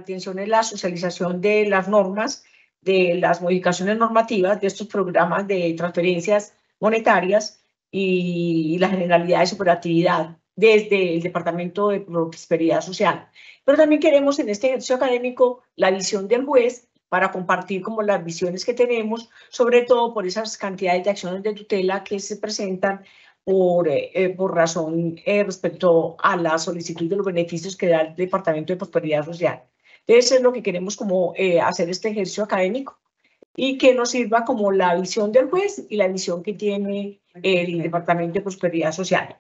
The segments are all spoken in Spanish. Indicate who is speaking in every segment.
Speaker 1: atención en la socialización de las normas, de las modificaciones normativas de estos programas de transferencias monetarias y la generalidad de su operatividad desde el Departamento de Prosperidad Social. Pero también queremos en este ejercicio académico la visión del juez para compartir como las visiones que tenemos, sobre todo por esas cantidades de acciones de tutela que se presentan por razón respecto a la solicitud de los beneficios que da el Departamento de Prosperidad Social. Eso es lo que queremos como hacer este ejercicio académico y que nos sirva como la visión del juez y la visión que tiene el Departamento de Prosperidad Social.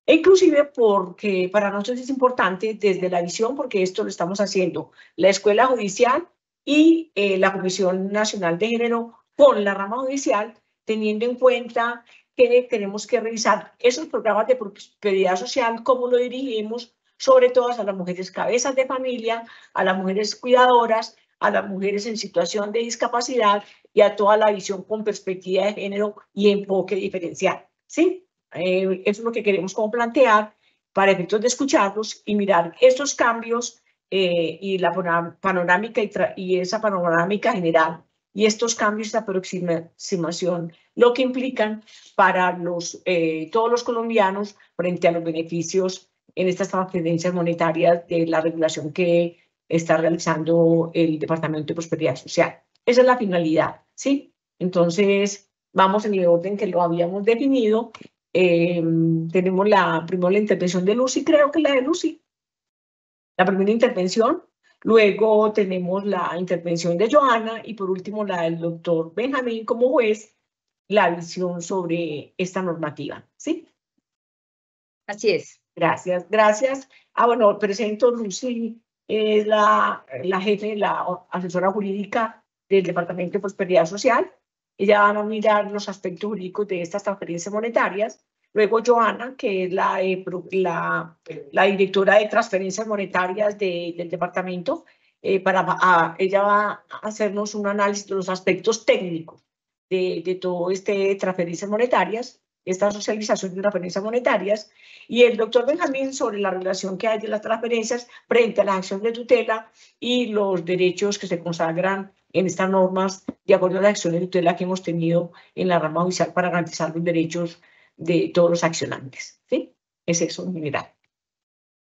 Speaker 1: E inclusive porque para nosotros es importante desde la visión, porque esto lo estamos haciendo la Escuela Judicial y la Comisión Nacional de Género con la rama judicial, teniendo en cuenta que tenemos que revisar esos programas de prosperidad social, cómo lo dirigimos, sobre todo a las mujeres cabezas de familia, a las mujeres cuidadoras, a las mujeres en situación de discapacidad y a toda la visión con perspectiva de género y enfoque diferencial, ¿sí? Eso es lo que queremos como plantear para efectos de escucharlos y mirar estos cambios y la panorámica y esa panorámica general y estos cambios de aproximación, lo que implican para todos los colombianos frente a los beneficios en estas transferencias monetarias de la regulación que está realizando el Departamento de Prosperidad Social. Esa es la finalidad, ¿sí? Entonces, vamos en el orden que lo habíamos definido. Tenemos primero la intervención de Lucy, creo que la de Lucy, la primera intervención, luego tenemos la intervención de Joana y por último la del doctor Benjamín como juez, la visión sobre esta normativa, ¿sí?
Speaker 2: Así es.
Speaker 1: Gracias, gracias. Bueno, presento Lucy, es la jefe, la asesora jurídica del Departamento de Prosperidad Social. Ella va a mirar los aspectos jurídicos de estas transferencias monetarias. Luego Joana, que es la directora de transferencias monetarias del departamento, ella va a hacernos un análisis de los aspectos técnicos de todo transferencias monetarias, esta socialización de transferencias monetarias, y el doctor Benjamín sobre la relación que hay de las transferencias frente a la acción de tutela y los derechos que se consagran en estas normas de acuerdo a las acciones de tutela que hemos tenido en la rama judicial para garantizar los derechos de todos los accionantes, ¿sí? Es eso en general.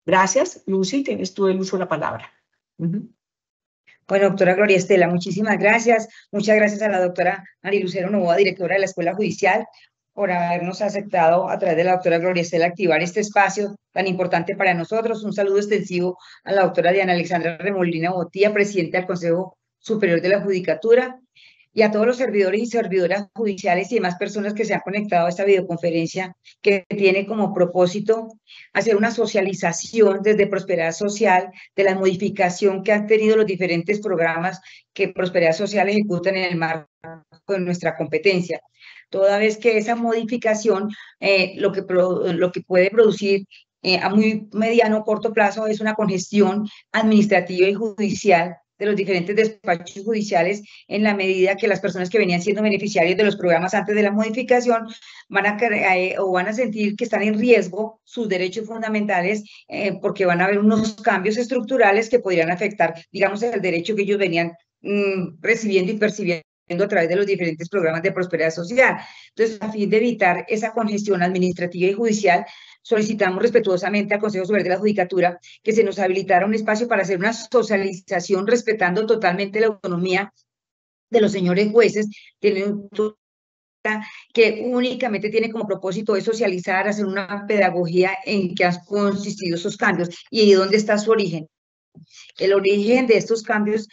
Speaker 1: Gracias. Lucy, tienes tú el uso de la palabra.
Speaker 2: Bueno, doctora Gloria Estela, muchísimas gracias. Muchas gracias a la doctora Mari Lucero Novoa, directora de la Escuela Judicial, por habernos aceptado a través de la doctora Gloria Estela activar este espacio tan importante para nosotros. Un saludo extensivo a la doctora Diana Alexandra Remolina Botía, presidenta del Consejo Superior de la Judicatura, y a todos los servidores y servidoras judiciales y demás personas que se han conectado a esta videoconferencia que tiene como propósito hacer una socialización desde Prosperidad Social de la modificación que han tenido los diferentes programas que Prosperidad Social ejecutan en el marco de nuestra competencia. Toda vez que esa modificación lo que puede producir a muy mediano o corto plazo es una congestión administrativa y judicial de los diferentes despachos judiciales, en la medida que las personas que venían siendo beneficiarios de los programas antes de la modificación van a sentir que están en riesgo sus derechos fundamentales porque van a haber unos cambios estructurales que podrían afectar, digamos, el derecho que ellos venían recibiendo y percibiendo a través de los diferentes programas de prosperidad social. Entonces, a fin de evitar esa congestión administrativa y judicial, solicitamos respetuosamente al Consejo Superior de la Judicatura que se nos habilitara un espacio para hacer una socialización respetando totalmente la autonomía de los señores jueces, que únicamente tiene como propósito de socializar, hacer una pedagogía en que han consistido esos cambios y dónde está su origen. El origen de estos cambios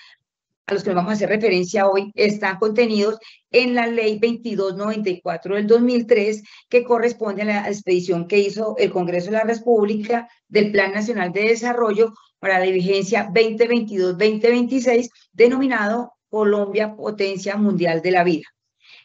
Speaker 2: a los que nos vamos a hacer referencia hoy están contenidos en la Ley 2294 del 2003, que corresponde a la expedición que hizo el Congreso de la República del Plan Nacional de Desarrollo para la vigencia 2022-2026, denominado Colombia Potencia Mundial de la Vida.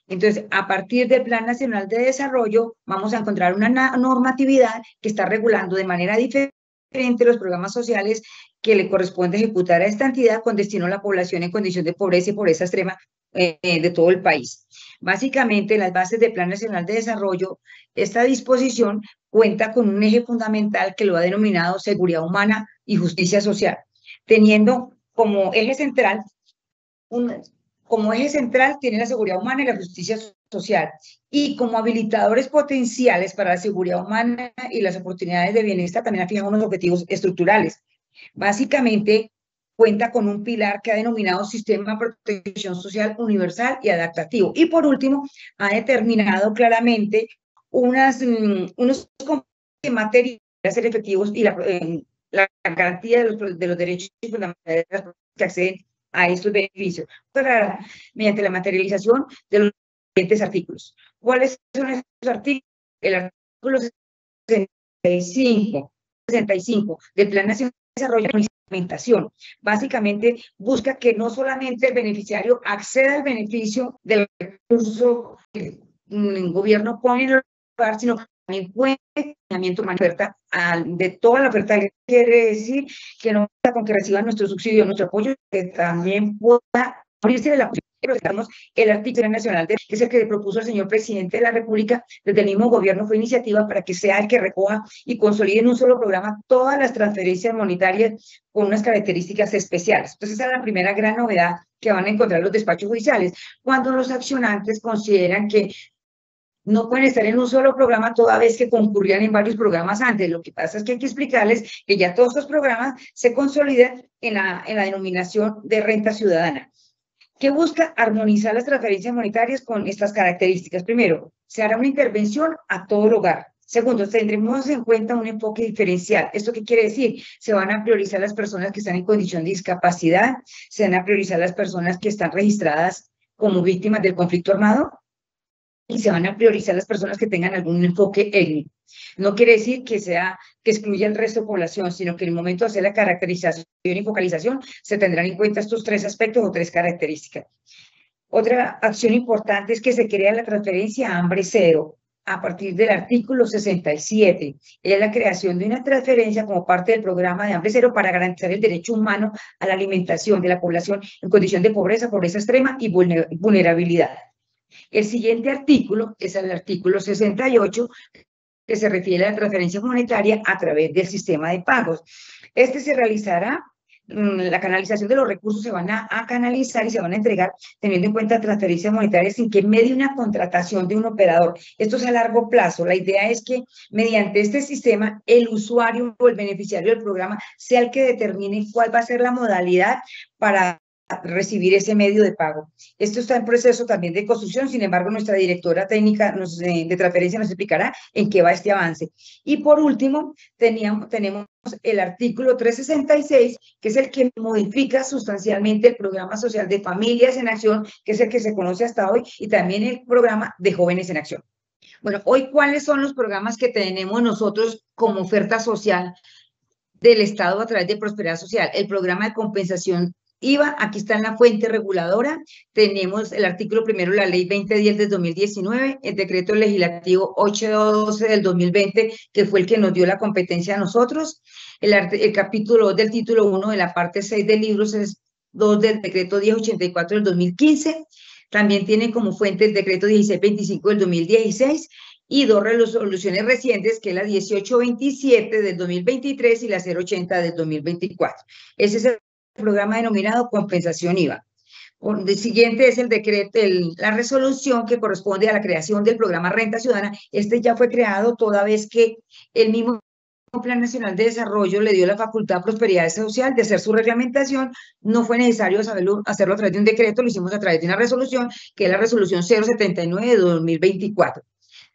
Speaker 2: Entonces, a partir del Plan Nacional de Desarrollo, vamos a encontrar una normatividad que está regulando de manera diferente los programas sociales que le corresponde ejecutar a esta entidad con destino a la población en condición de pobreza y pobreza extrema de todo el país. Básicamente, en las bases del Plan Nacional de Desarrollo, esta disposición cuenta con un eje fundamental que lo ha denominado seguridad humana y justicia social, teniendo como eje central, como eje central tiene la seguridad humana y la justicia social, y como habilitadores potenciales para la seguridad humana y las oportunidades de bienestar también ha fijado unos objetivos estructurales. Básicamente, cuenta con un pilar que ha denominado Sistema de Protección Social Universal y Adaptativo. Y por último, ha determinado claramente unos materiales a ser efectivos y la garantía de los derechos fundamentales que acceden a estos beneficios, mediante la materialización de los siguientes artículos. ¿Cuáles son esos artículos? El artículo 65 del Plan Nacional de Desarrollo y Implementación. Básicamente busca que no solamente el beneficiario acceda al beneficio del recurso que el gobierno pone en el lugar, sino que también puede oferta de toda la oferta. Quiere decir que no basta con que reciban nuestro subsidio, nuestro apoyo, que también pueda abrirse de la el artículo nacional, que es el que propuso el señor presidente de la República, desde el mismo gobierno fue iniciativa para que sea el que recoja y consolide en un solo programa todas las transferencias monetarias con unas características especiales. Entonces, esa es la primera gran novedad que van a encontrar los despachos judiciales, cuando los accionantes consideran que no pueden estar en un solo programa toda vez que concurrían en varios programas antes. Lo que pasa es que hay que explicarles que ya todos estos programas se consolidan en la denominación de renta ciudadana, que busca armonizar las transferencias monetarias con estas características. Primero, se hará una intervención a todo el hogar. Segundo, tendremos en cuenta un enfoque diferencial. ¿Esto qué quiere decir? Se van a priorizar las personas que están en condición de discapacidad, se van a priorizar las personas que están registradas como víctimas del conflicto armado, y se van a priorizar las personas que tengan algún enfoque étnico. No quiere decir que excluya el resto de población, sino que en el momento de hacer la caracterización y focalización se tendrán en cuenta estos tres aspectos o tres características. Otra acción importante es que se crea la transferencia a hambre cero a partir del artículo 67. Es la creación de una transferencia como parte del programa de hambre cero para garantizar el derecho humano a la alimentación de la población en condición de pobreza, pobreza extrema y vulnerabilidad. El siguiente artículo es el artículo 68, que se refiere a la transferencia monetaria a través del sistema de pagos. Este se realizará, la canalización de los recursos se van a canalizar y se van a entregar teniendo en cuenta transferencias monetarias sin que medie una contratación de un operador. Esto es a largo plazo. La idea es que mediante este sistema el usuario o el beneficiario del programa sea el que determine cuál va a ser la modalidad para recibir ese medio de pago. Esto está en proceso también de construcción, sin embargo, nuestra directora técnica de transferencia nos explicará en qué va este avance. Y por último, tenemos el artículo 366, que es el que modifica sustancialmente el programa social de Familias en Acción, que es el que se conoce hasta hoy, y también el programa de Jóvenes en Acción. Bueno, hoy, ¿cuáles son los programas que tenemos nosotros como oferta social del Estado a través de Prosperidad Social? El programa de compensación IVA, aquí está en la fuente reguladora, tenemos el artículo primero, la ley 2010 del 2019, el decreto legislativo 812 del 2020, que fue el que nos dio la competencia a nosotros, el capítulo 2 del título 1 de la parte 6 del libro 2 del decreto 1084 del 2015, también tiene como fuente el decreto 1625 del 2016, y dos resoluciones recientes, que es la 1827 del 2023 y la 080 del 2024. Ese es el programa denominado compensación IVA. El siguiente es el decreto, la resolución que corresponde a la creación del programa Renta Ciudadana. Este ya fue creado toda vez que el mismo Plan Nacional de Desarrollo le dio la facultad a Prosperidad Social de hacer su reglamentación. No fue necesario hacerlo a través de un decreto, lo hicimos a través de una resolución, que es la resolución 079 de 2024.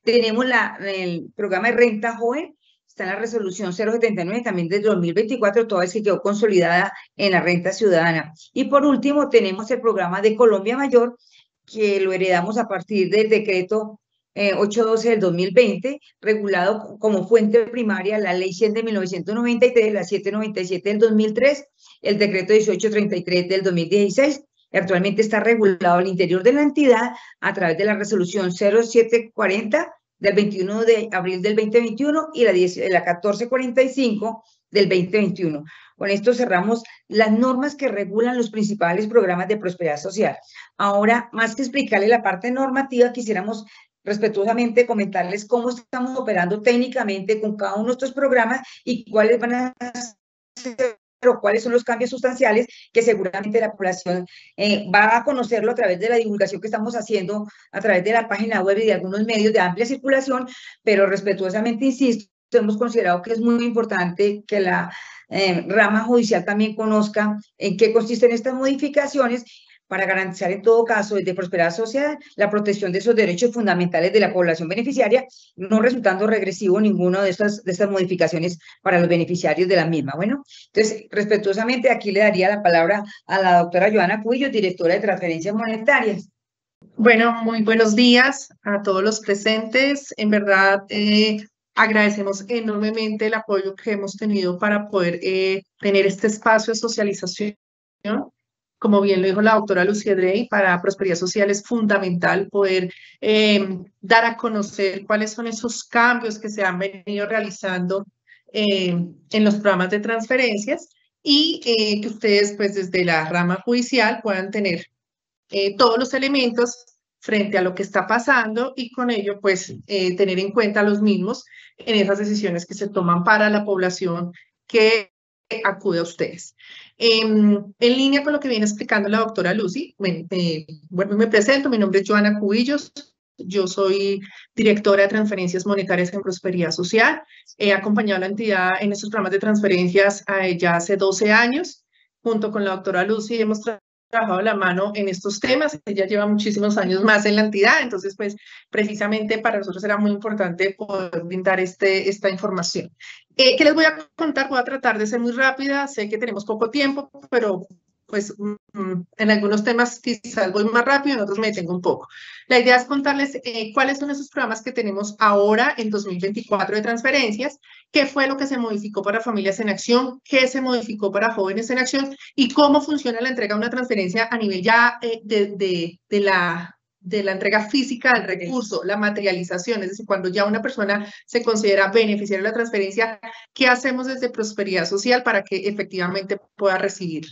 Speaker 2: Tenemos el programa de Renta Joven, está en la resolución 079 también de 2024, toda vez que quedó consolidada en la renta ciudadana. Y por último, tenemos el programa de Colombia Mayor, que lo heredamos a partir del decreto 812 del 2020, regulado como fuente primaria la ley 100 de 1993, la 797 del 2003, el decreto 1833 del 2016, y actualmente está regulado al interior de la entidad a través de la resolución 0740 del 21 de abril del 2021 y la 1445 del 2021. Con esto cerramos las normas que regulan los principales programas de prosperidad social. Ahora, más que explicarles la parte normativa, quisiéramos respetuosamente comentarles cómo estamos operando técnicamente con cada uno de estos programas y cuáles van a ser o cuáles son los cambios sustanciales que seguramente la población va a conocerlo a través de la divulgación que estamos haciendo a través de la página web y de algunos medios de amplia circulación, pero respetuosamente insisto, hemos considerado que es muy importante que la rama judicial también conozca en qué consisten estas modificaciones para garantizar en todo caso desde Prosperidad Social la protección de esos derechos fundamentales de la población beneficiaria, no resultando regresivo ninguno de estas modificaciones para los beneficiarios de la misma. Bueno, entonces, respetuosamente, aquí le daría la palabra a la doctora Joana Cubillos, directora de Transferencias Monetarias.
Speaker 3: Bueno, muy buenos días a todos los presentes. En verdad, agradecemos enormemente el apoyo que hemos tenido para poder tener este espacio de socialización. Como bien lo dijo la doctora Lucía Drey, para Prosperidad Social es fundamental poder dar a conocer cuáles son esos cambios que se han venido realizando en los programas de transferencias y que ustedes, pues, desde la rama judicial puedan tener todos los elementos frente a lo que está pasando y con ello, pues, tener en cuenta los mismos en esas decisiones que se toman para la población que acude a ustedes. En línea con lo que viene explicando la doctora Lucy, me presento, mi nombre es Joana Cubillos, yo soy directora de transferencias monetarias en Prosperidad Social, he acompañado a la entidad en estos programas de transferencias ya hace 12 años, junto con la doctora Lucy hemos trabajado la mano en estos temas, ella lleva muchísimos años más en la entidad, entonces pues precisamente para nosotros era muy importante poder brindar esta información. ¿Qué les voy a contar? Voy a tratar de ser muy rápida, sé que tenemos poco tiempo, pero pues en algunos temas quizás voy más rápido, en otros me detengo un poco. La idea es contarles cuáles son esos programas que tenemos ahora en 2024 de transferencias, qué fue lo que se modificó para Familias en Acción, qué se modificó para Jóvenes en Acción y cómo funciona la entrega de una transferencia a nivel ya de la entrega física del recurso, la materialización, es decir, cuando ya una persona se considera beneficiaria de la transferencia, ¿qué hacemos desde Prosperidad Social para que efectivamente pueda recibir?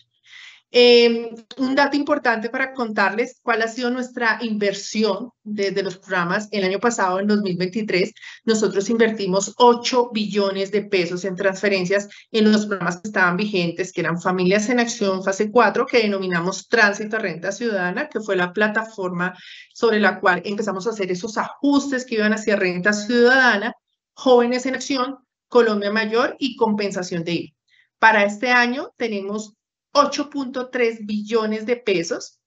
Speaker 3: Un dato importante para contarles cuál ha sido nuestra inversión desde los programas. El año pasado, en 2023, nosotros invertimos 8 billones de pesos en transferencias en los programas que estaban vigentes, que eran Familias en Acción Fase 4, que denominamos Tránsito a Renta Ciudadana, que fue la plataforma sobre la cual empezamos a hacer esos ajustes que iban hacia Renta Ciudadana, Jóvenes en Acción, Colombia Mayor y compensación de IVA. Para este año tenemos 8.3 billones de pesos,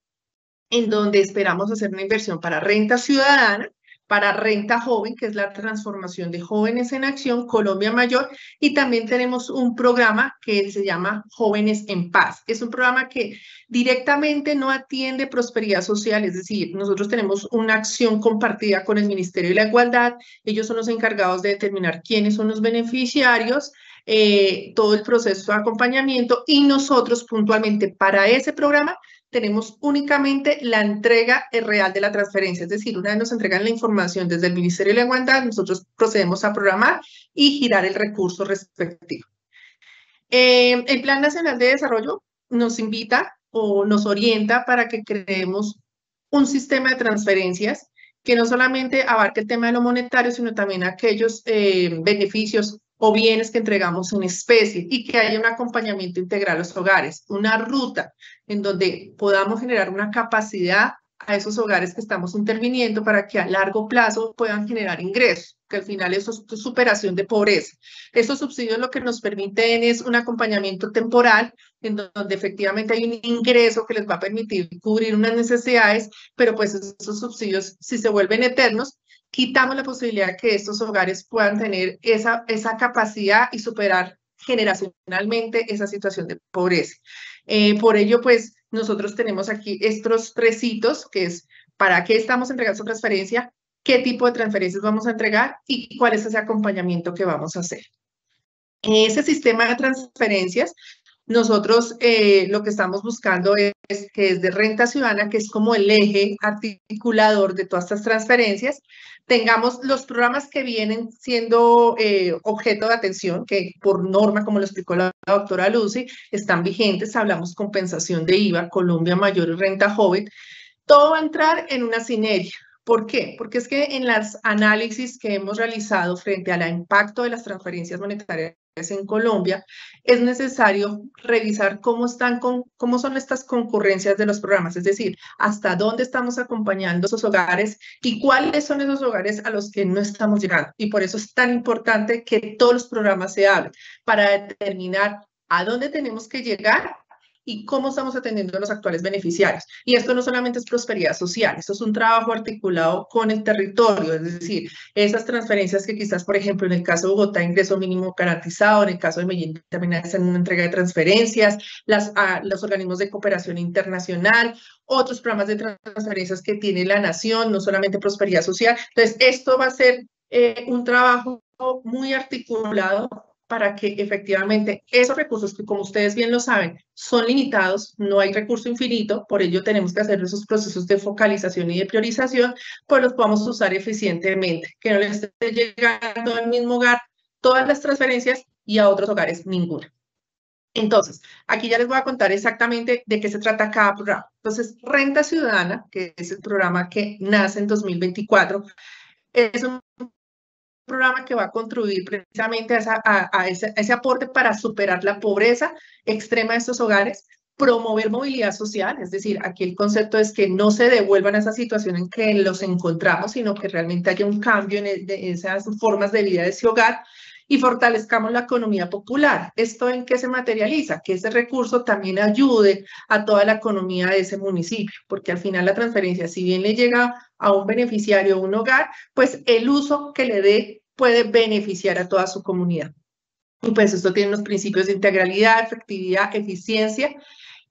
Speaker 3: en donde esperamos hacer una inversión para renta ciudadana, para renta joven, que es la transformación de Jóvenes en Acción, Colombia Mayor, y también tenemos un programa que se llama Jóvenes en Paz. Es un programa que directamente no atiende prosperidad social, es decir, nosotros tenemos una acción compartida con el Ministerio de la Igualdad, ellos son los encargados de determinar quiénes son los beneficiarios, todo el proceso de acompañamiento y nosotros puntualmente para ese programa tenemos únicamente la entrega real de la transferencia, es decir, una vez nos entregan la información desde el Ministerio de la Igualdad, nosotros procedemos a programar y girar el recurso respectivo. El Plan Nacional de Desarrollo nos invita o nos orienta para que creemos un sistema de transferencias que no solamente abarque el tema de lo monetario, sino también aquellos beneficios o bienes que entregamos en especie y que haya un acompañamiento integral a los hogares, una ruta en donde podamos generar una capacidad a esos hogares que estamos interviniendo para que a largo plazo puedan generar ingresos, que al final eso es superación de pobreza. Estos subsidios lo que nos permiten es un acompañamiento temporal en donde efectivamente hay un ingreso que les va a permitir cubrir unas necesidades, pero pues esos subsidios, si se vuelven eternos, quitamos la posibilidad de que estos hogares puedan tener esa capacidad y superar generacionalmente esa situación de pobreza. Por ello, pues, nosotros tenemos aquí estos 3 hitos, que es para qué estamos entregando esa transferencia, qué tipo de transferencias vamos a entregar y cuál es ese acompañamiento que vamos a hacer. En ese sistema de transferencias, nosotros lo que estamos buscando es que desde Renta Ciudadana, que es como el eje articulador de todas estas transferencias, tengamos los programas que vienen siendo objeto de atención, que por norma, como lo explicó la doctora Lucy, están vigentes. Hablamos compensación de IVA, Colombia Mayor y Renta Joven. Todo va a entrar en una sinergia. ¿Por qué? Porque es que en los análisis que hemos realizado frente al impacto de las transferencias monetarias en Colombia, es necesario revisar cómo son estas concurrencias de los programas, es decir, hasta dónde estamos acompañando esos hogares y cuáles son esos hogares a los que no estamos llegando. Y por eso es tan importante que todos los programas se hablen para determinar a dónde tenemos que llegar y cómo estamos atendiendo a los actuales beneficiarios. Y esto no solamente es prosperidad social, esto es un trabajo articulado con el territorio, es decir, esas transferencias que quizás, por ejemplo, en el caso de Bogotá, ingreso mínimo garantizado, en el caso de Medellín también hacen una entrega de transferencias, los organismos de cooperación internacional, otros programas de transferencias que tiene la nación, no solamente prosperidad social. Entonces, esto va a ser un trabajo muy articulado para que efectivamente esos recursos que, como ustedes bien lo saben, son limitados, no hay recurso infinito, por ello tenemos que hacer esos procesos de focalización y de priorización, pues los podamos usar eficientemente, que no les esté llegando al mismo hogar todas las transferencias y a otros hogares ninguna. Entonces, aquí ya les voy a contar exactamente de qué se trata cada programa. Entonces, Renta Ciudadana, que es el programa que nace en 2024, es un programa que va a contribuir precisamente a ese aporte para superar la pobreza extrema de estos hogares, promover movilidad social, es decir, aquí el concepto es que no se devuelvan a esa situación en que los encontramos, sino que realmente haya un cambio en esas formas de vida de ese hogar, y fortalezcamos la economía popular. ¿Esto en qué se materializa? Que ese recurso también ayude a toda la economía de ese municipio, porque al final la transferencia, si bien le llega a un beneficiario o un hogar, pues el uso que le dé puede beneficiar a toda su comunidad. Y pues esto tiene unos principios de integralidad, efectividad, eficiencia,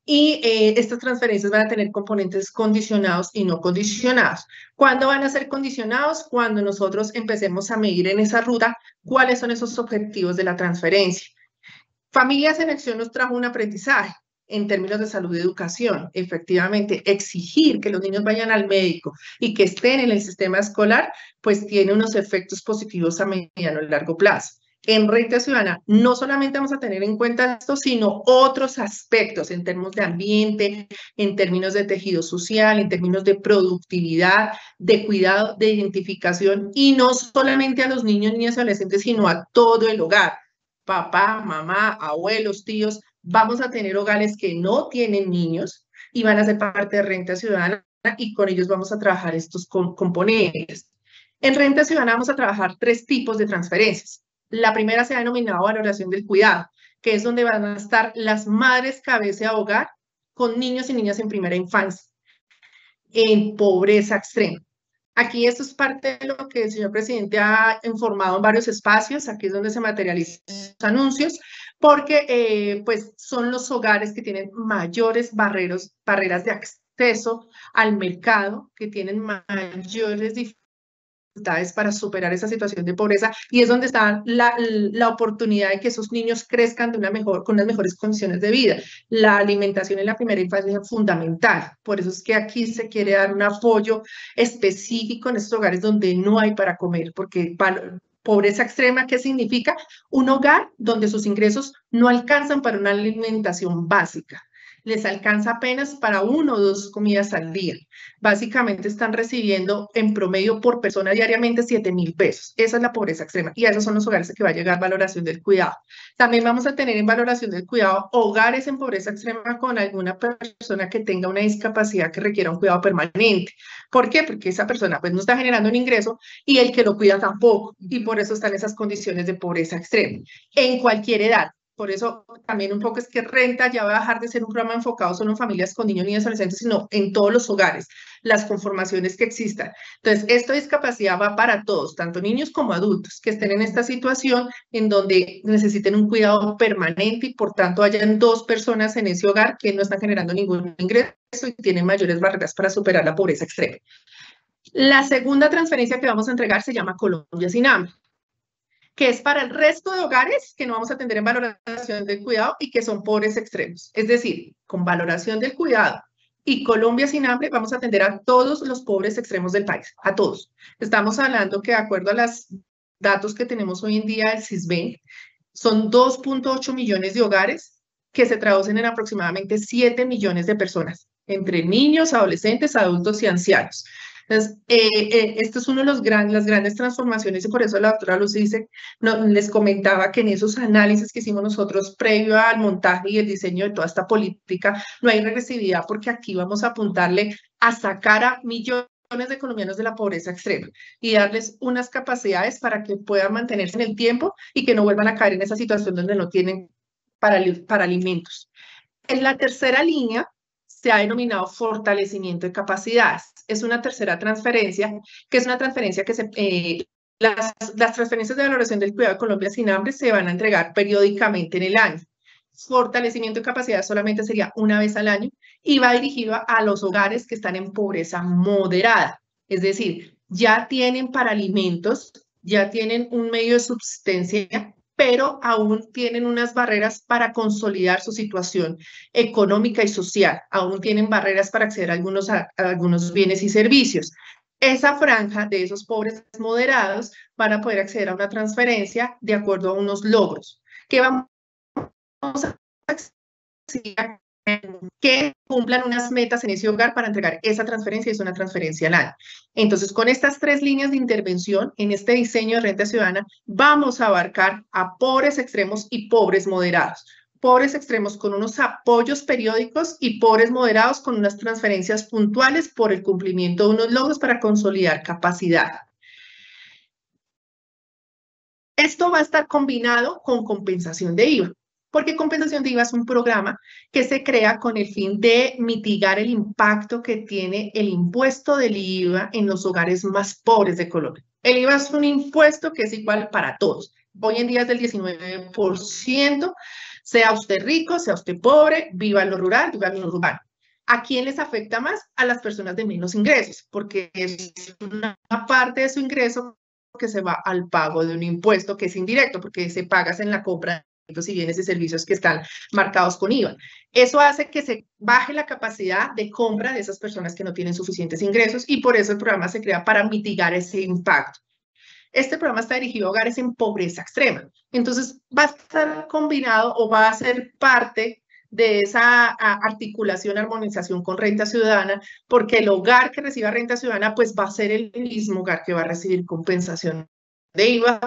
Speaker 3: y estas transferencias van a tener componentes condicionados y no condicionados. ¿Cuándo van a ser condicionados? Cuando nosotros empecemos a medir en esa ruta cuáles son esos objetivos de la transferencia. Familias en Acción nos trajo un aprendizaje en términos de salud y educación. Efectivamente, exigir que los niños vayan al médico y que estén en el sistema escolar, pues tiene unos efectos positivos a mediano y largo plazo. En Renta Ciudadana no solamente vamos a tener en cuenta esto, sino otros aspectos en términos de ambiente, en términos de tejido social, en términos de productividad, de cuidado, de identificación, y no solamente a los niños, niñas y adolescentes, sino a todo el hogar. Papá, mamá, abuelos, tíos, vamos a tener hogares que no tienen niños y van a ser parte de Renta Ciudadana, y con ellos vamos a trabajar estos componentes. En Renta Ciudadana vamos a trabajar 3 tipos de transferencias. La primera se ha denominado valoración del cuidado, que es donde van a estar las madres cabeza de hogar con niños y niñas en primera infancia, en pobreza extrema. Aquí esto es parte de lo que el señor presidente ha informado en varios espacios, aquí es donde se materializan los anuncios, porque pues son los hogares que tienen mayores barreras de acceso al mercado, que tienen mayores dificultades para superar esa situación de pobreza, y es donde está la oportunidad de que esos niños crezcan con unas mejores condiciones de vida. La alimentación en la primera infancia es fundamental, por eso es que aquí se quiere dar un apoyo específico en estos hogares donde no hay para comer, porque pobreza extrema, ¿qué significa? Un hogar donde sus ingresos no alcanzan para una alimentación básica. Les alcanza apenas para 1 o 2 comidas al día. Básicamente están recibiendo en promedio por persona diariamente 7.000 pesos. Esa es la pobreza extrema, y a esos son los hogares que va a llegar valoración del cuidado. También vamos a tener en valoración del cuidado hogares en pobreza extrema con alguna persona que tenga una discapacidad que requiera un cuidado permanente. ¿Por qué? Porque esa persona pues no está generando un ingreso y el que lo cuida tampoco, y por eso están esas condiciones de pobreza extrema en cualquier edad. Por eso también un poco es que Renta ya va a dejar de ser un programa enfocado solo en familias con niños, niñas y adolescentes, sino en todos los hogares, las conformaciones que existan. Entonces, esta discapacidad va para todos, tanto niños como adultos, que estén en esta situación en donde necesiten un cuidado permanente y por tanto hayan 2 personas en ese hogar que no están generando ningún ingreso y tienen mayores barreras para superar la pobreza extrema. La segunda transferencia que vamos a entregar se llama Colombia Sin Hambre, que es para el resto de hogares que no vamos a atender en valoración del cuidado y que son pobres extremos. Es decir, con valoración del cuidado y Colombia Sin Hambre vamos a atender a todos los pobres extremos del país, a todos. Estamos hablando que de acuerdo a los datos que tenemos hoy en día del CISBEN, son 2.8 millones de hogares que se traducen en aproximadamente 7 millones de personas, entre niños, adolescentes, adultos y ancianos. Entonces, esto es uno de las grandes transformaciones y por eso la doctora Lucy dice, les comentaba que en esos análisis que hicimos nosotros previo al montaje y el diseño de toda esta política, no hay regresividad porque aquí vamos a apuntarle a sacar a millones de colombianos de la pobreza extrema y darles unas capacidades para que puedan mantenerse en el tiempo y que no vuelvan a caer en esa situación donde no tienen para alimentos. En la tercera línea se ha denominado fortalecimiento de capacidades. Es una tercera transferencia, que es una transferencia que las transferencias de valoración del cuidado de Colombia sin hambre se van a entregar periódicamente en el año. Fortalecimiento de capacidades solamente sería una vez al año y va dirigido a los hogares que están en pobreza moderada. Es decir, ya tienen para alimentos, ya tienen un medio de subsistencia, pero aún tienen unas barreras para consolidar su situación económica y social. Aún tienen barreras para acceder a algunos bienes y servicios. Esa franja de esos pobres moderados van a poder acceder a una transferencia de acuerdo a unos logros que vamos a que cumplan unas metas en ese hogar para entregar esa transferencia, es una transferencia al año. Entonces, con estas tres líneas de intervención en este diseño de renta ciudadana, vamos a abarcar a pobres extremos y pobres moderados. Pobres extremos con unos apoyos periódicos y pobres moderados con unas transferencias puntuales por el cumplimiento de unos logros para consolidar capacidad. Esto va a estar combinado con compensación de IVA. Porque compensación de IVA es un programa que se crea con el fin de mitigar el impacto que tiene el impuesto del IVA en los hogares más pobres de Colombia. El IVA es un impuesto que es igual para todos. Hoy en día es del 19%, sea usted rico, sea usted pobre, viva en lo rural, viva en lo urbano. ¿A quién les afecta más? A las personas de menos ingresos, porque es una parte de su ingreso que se va al pago de un impuesto que es indirecto, porque se paga en la compra y bienes y servicios que están marcados con IVA. Eso hace que se baje la capacidad de compra de esas personas que no tienen suficientes ingresos y por eso el programa se crea para mitigar ese impacto. Este programa está dirigido a hogares en pobreza extrema. Entonces, va a estar combinado o va a ser parte de esa articulación, armonización con renta ciudadana, porque el hogar que reciba renta ciudadana, pues va a ser el mismo hogar que va a recibir compensación de IVA,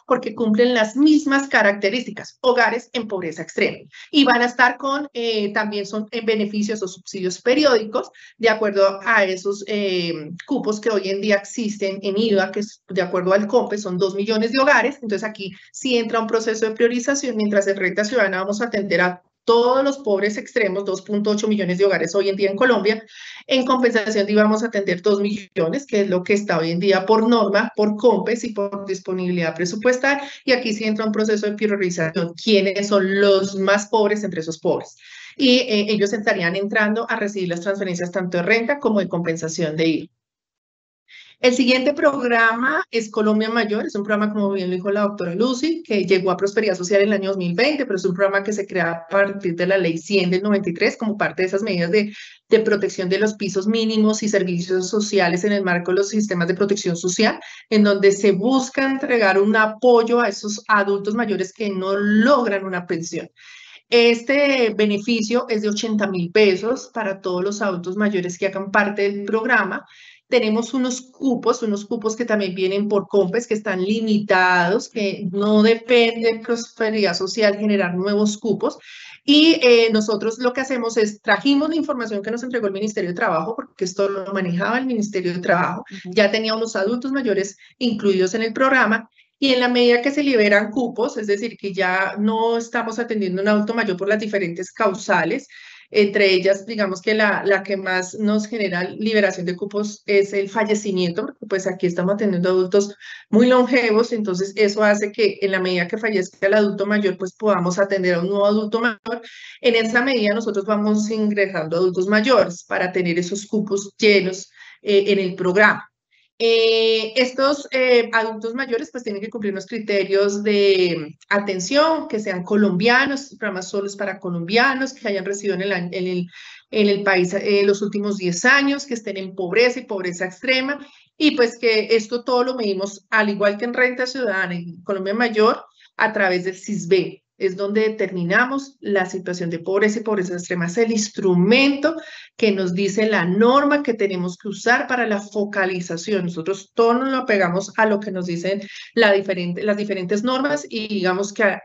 Speaker 3: porque cumplen las mismas características, hogares en pobreza extrema. Y van a estar con, también son en beneficios o subsidios periódicos, de acuerdo a esos cupos que hoy en día existen en IVA, que es, de acuerdo al COMPE son 2 millones de hogares. Entonces aquí sí entra un proceso de priorización, mientras en renta ciudadana vamos a atender a todos los pobres extremos, 2.8 millones de hogares hoy en día en Colombia. En compensación de IVA vamos a atender 2 millones, que es lo que está hoy en día por norma, por COMPES y por disponibilidad presupuestal. Y aquí sí entra un proceso de priorización. ¿Quiénes son los más pobres entre esos pobres? Y ellos estarían entrando a recibir las transferencias tanto de renta como de compensación de IVA. El siguiente programa es Colombia Mayor, es un programa, como bien lo dijo la doctora Lucy, que llegó a Prosperidad Social en el año 2020, pero es un programa que se crea a partir de la Ley 100 del 93 como parte de esas medidas de protección de los pisos mínimos y servicios sociales en el marco de los sistemas de protección social, en donde se busca entregar un apoyo a esos adultos mayores que no logran una pensión. Este beneficio es de 80.000 pesos para todos los adultos mayores que hagan parte del programa. Tenemos unos cupos que también vienen por COMPES, que están limitados, que no depende de Prosperidad Social generar nuevos cupos. Y nosotros lo que hacemos es, trajimos la información que nos entregó el Ministerio de Trabajo, porque esto lo manejaba el Ministerio de Trabajo, ya tenía unos adultos mayores incluidos en el programa, y en la medida que se liberan cupos, es decir, que ya no estamos atendiendo a un adulto mayor por las diferentes causales, entre ellas, digamos que la que más nos genera liberación de cupos es el fallecimiento, porque pues aquí estamos atendiendo a adultos muy longevos, entonces eso hace que en la medida que fallezca el adulto mayor, pues podamos atender a un nuevo adulto mayor. En esa medida nosotros vamos ingresando adultos mayores para tener esos cupos llenos en el programa. Estos adultos mayores pues tienen que cumplir unos criterios de atención, que sean colombianos, programas solos para colombianos, que hayan residido en el país los últimos 10 años, que estén en pobreza y pobreza extrema, y pues que esto todo lo medimos, al igual que en Renta Ciudadana y Colombia Mayor, a través del CISBEN. es donde determinamos la situación de pobreza y pobreza extrema. Es el instrumento que nos dice la norma que tenemos que usar para la focalización. Nosotros todos nos lo pegamos a lo que nos dicen las diferentes normas y digamos que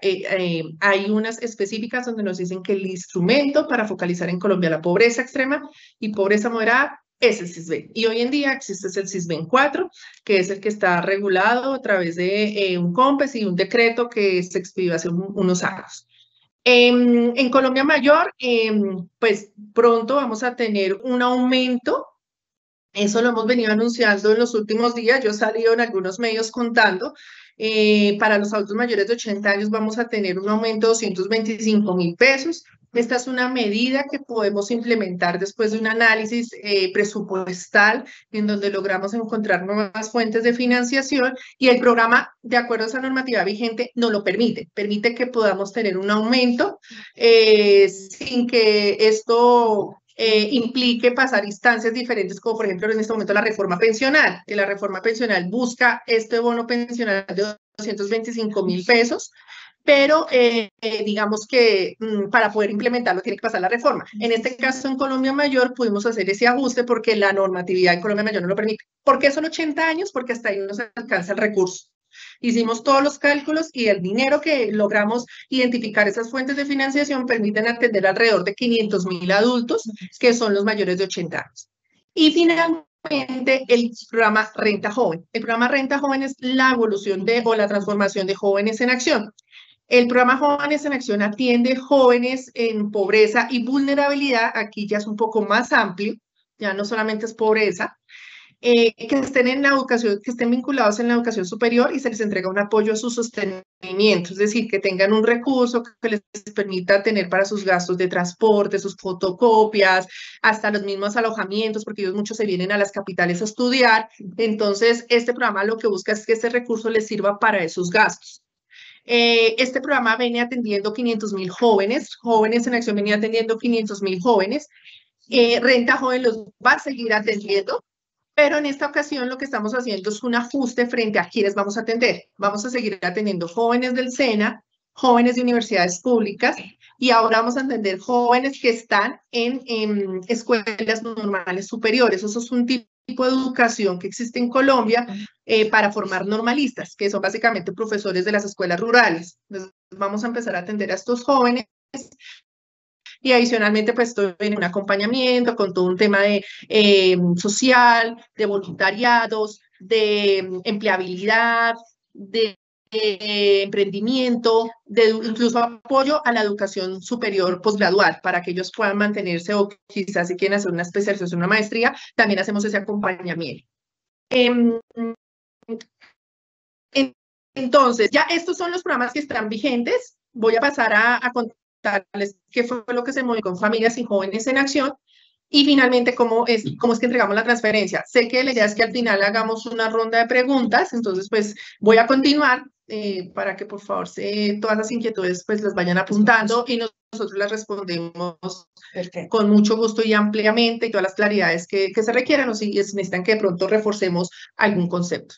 Speaker 3: hay unas específicas donde nos dicen que el instrumento para focalizar en Colombia la pobreza extrema y pobreza moderada es el CISBEN. Y hoy en día existe el CISBEN 4, que es el que está regulado a través de un COMPES y un decreto que se expidió hace unos años. En Colombia Mayor, pues pronto vamos a tener un aumento. Eso lo hemos venido anunciando en los últimos días. Yo he salido en algunos medios contando. Para los adultos mayores de 80 años vamos a tener un aumento de 225.000 pesos. Esta es una medida que podemos implementar después de un análisis presupuestal en donde logramos encontrar nuevas fuentes de financiación y el programa, de acuerdo a esa normativa vigente, no lo permite. Permite que podamos tener un aumento sin que esto implique pasar instancias diferentes, como por ejemplo en este momento la reforma pensional, que la reforma pensional busca este bono pensional de 225.000 pesos, pero digamos que para poder implementarlo tiene que pasar la reforma. En este caso, en Colombia Mayor, pudimos hacer ese ajuste porque la normatividad en Colombia Mayor no lo permite. ¿Por qué son 80 años? Porque hasta ahí no se alcanza el recurso. Hicimos todos los cálculos y el dinero que logramos identificar esas fuentes de financiación permiten atender alrededor de 500.000 adultos, que son los mayores de 80 años. Y finalmente, el programa Renta Joven. El programa Renta Joven es la evolución o la transformación de Jóvenes en Acción. El programa Jóvenes en Acción atiende jóvenes en pobreza y vulnerabilidad. Aquí ya es un poco más amplio, ya no solamente es pobreza. Que estén en la educación, que estén vinculados en la educación superior y se les entrega un apoyo a su sostenimiento, es decir, que tengan un recurso que les permita tener para sus gastos de transporte, sus fotocopias, hasta los mismos alojamientos, porque ellos muchos se vienen a las capitales a estudiar. Entonces, este programa lo que busca es que este recurso les sirva para esos gastos. Este programa viene atendiendo 500.000 jóvenes, Jóvenes en Acción venía atendiendo 500.000 jóvenes, Renta Joven los va a seguir atendiendo. Pero en esta ocasión lo que estamos haciendo es un ajuste frente a quienes vamos a atender. Vamos a seguir atendiendo jóvenes del SENA, jóvenes de universidades públicas y ahora vamos a atender jóvenes que están en escuelas normales superiores. Eso es un tipo de educación que existe en Colombia para formar normalistas, que son básicamente profesores de las escuelas rurales. Entonces vamos a empezar a atender a estos jóvenes. Y adicionalmente, pues, estoy en un acompañamiento con todo un tema de social, de voluntariados, de empleabilidad, de emprendimiento, de incluso apoyo a la educación superior posgradual para que ellos puedan mantenerse o quizás si quieren hacer una especialización, una maestría, también hacemos ese acompañamiento. Entonces, ya estos son los programas que están vigentes. Voy a pasar a contarles qué fue lo que se movió con Familias y Jóvenes en Acción y finalmente cómo es que entregamos la transferencia. Sé que la idea es que al final hagamos una ronda de preguntas, entonces pues voy a continuar para que por favor todas las inquietudes pues las vayan apuntando y nosotros las respondemos con mucho gusto y ampliamente y todas las claridades que se requieran o si necesitan que de pronto reforcemos algún concepto.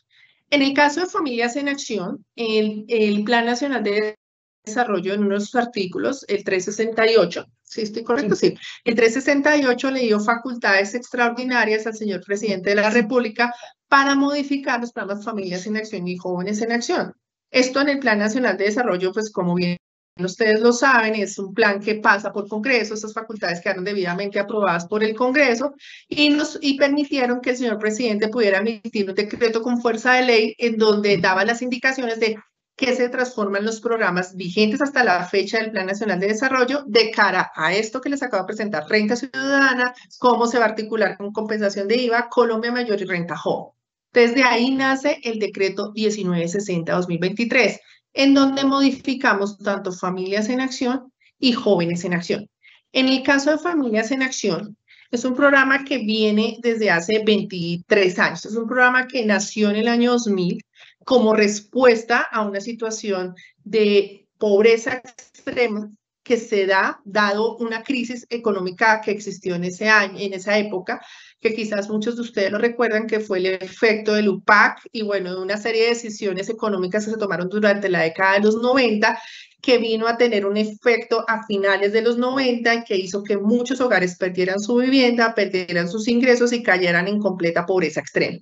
Speaker 3: En el caso de Familias en Acción, el Plan Nacional de Desarrollo en unos artículos, el 368, ¿sí estoy correcto? Sí. El 368 le dio facultades extraordinarias al señor presidente de la República para modificar los programas Familias en Acción y Jóvenes en Acción. Esto en el Plan Nacional de Desarrollo, pues como bien ustedes lo saben, es un plan que pasa por Congreso, estas facultades quedaron debidamente aprobadas por el Congreso y permitieron que el señor presidente pudiera emitir un decreto con fuerza de ley en donde daba las indicaciones de que se transforman los programas vigentes hasta la fecha del Plan Nacional de Desarrollo de cara a esto que les acabo de presentar, Renta Ciudadana, cómo se va a articular con compensación de IVA, Colombia Mayor y Renta Joven. Desde ahí nace el decreto 1960-2023, en donde modificamos tanto Familias en Acción y Jóvenes en Acción. En el caso de Familias en Acción, es un programa que viene desde hace 23 años. Es un programa que nació en el año 2000 como respuesta a una situación de pobreza extrema que se da dado una crisis económica que existió en ese año, en esa época, que quizás muchos de ustedes lo recuerdan, que fue el efecto del UPAC y bueno, de una serie de decisiones económicas que se tomaron durante la década de los 90, que vino a tener un efecto a finales de los 90 y que hizo que muchos hogares perdieran su vivienda, perdieran sus ingresos y cayeran en completa pobreza extrema.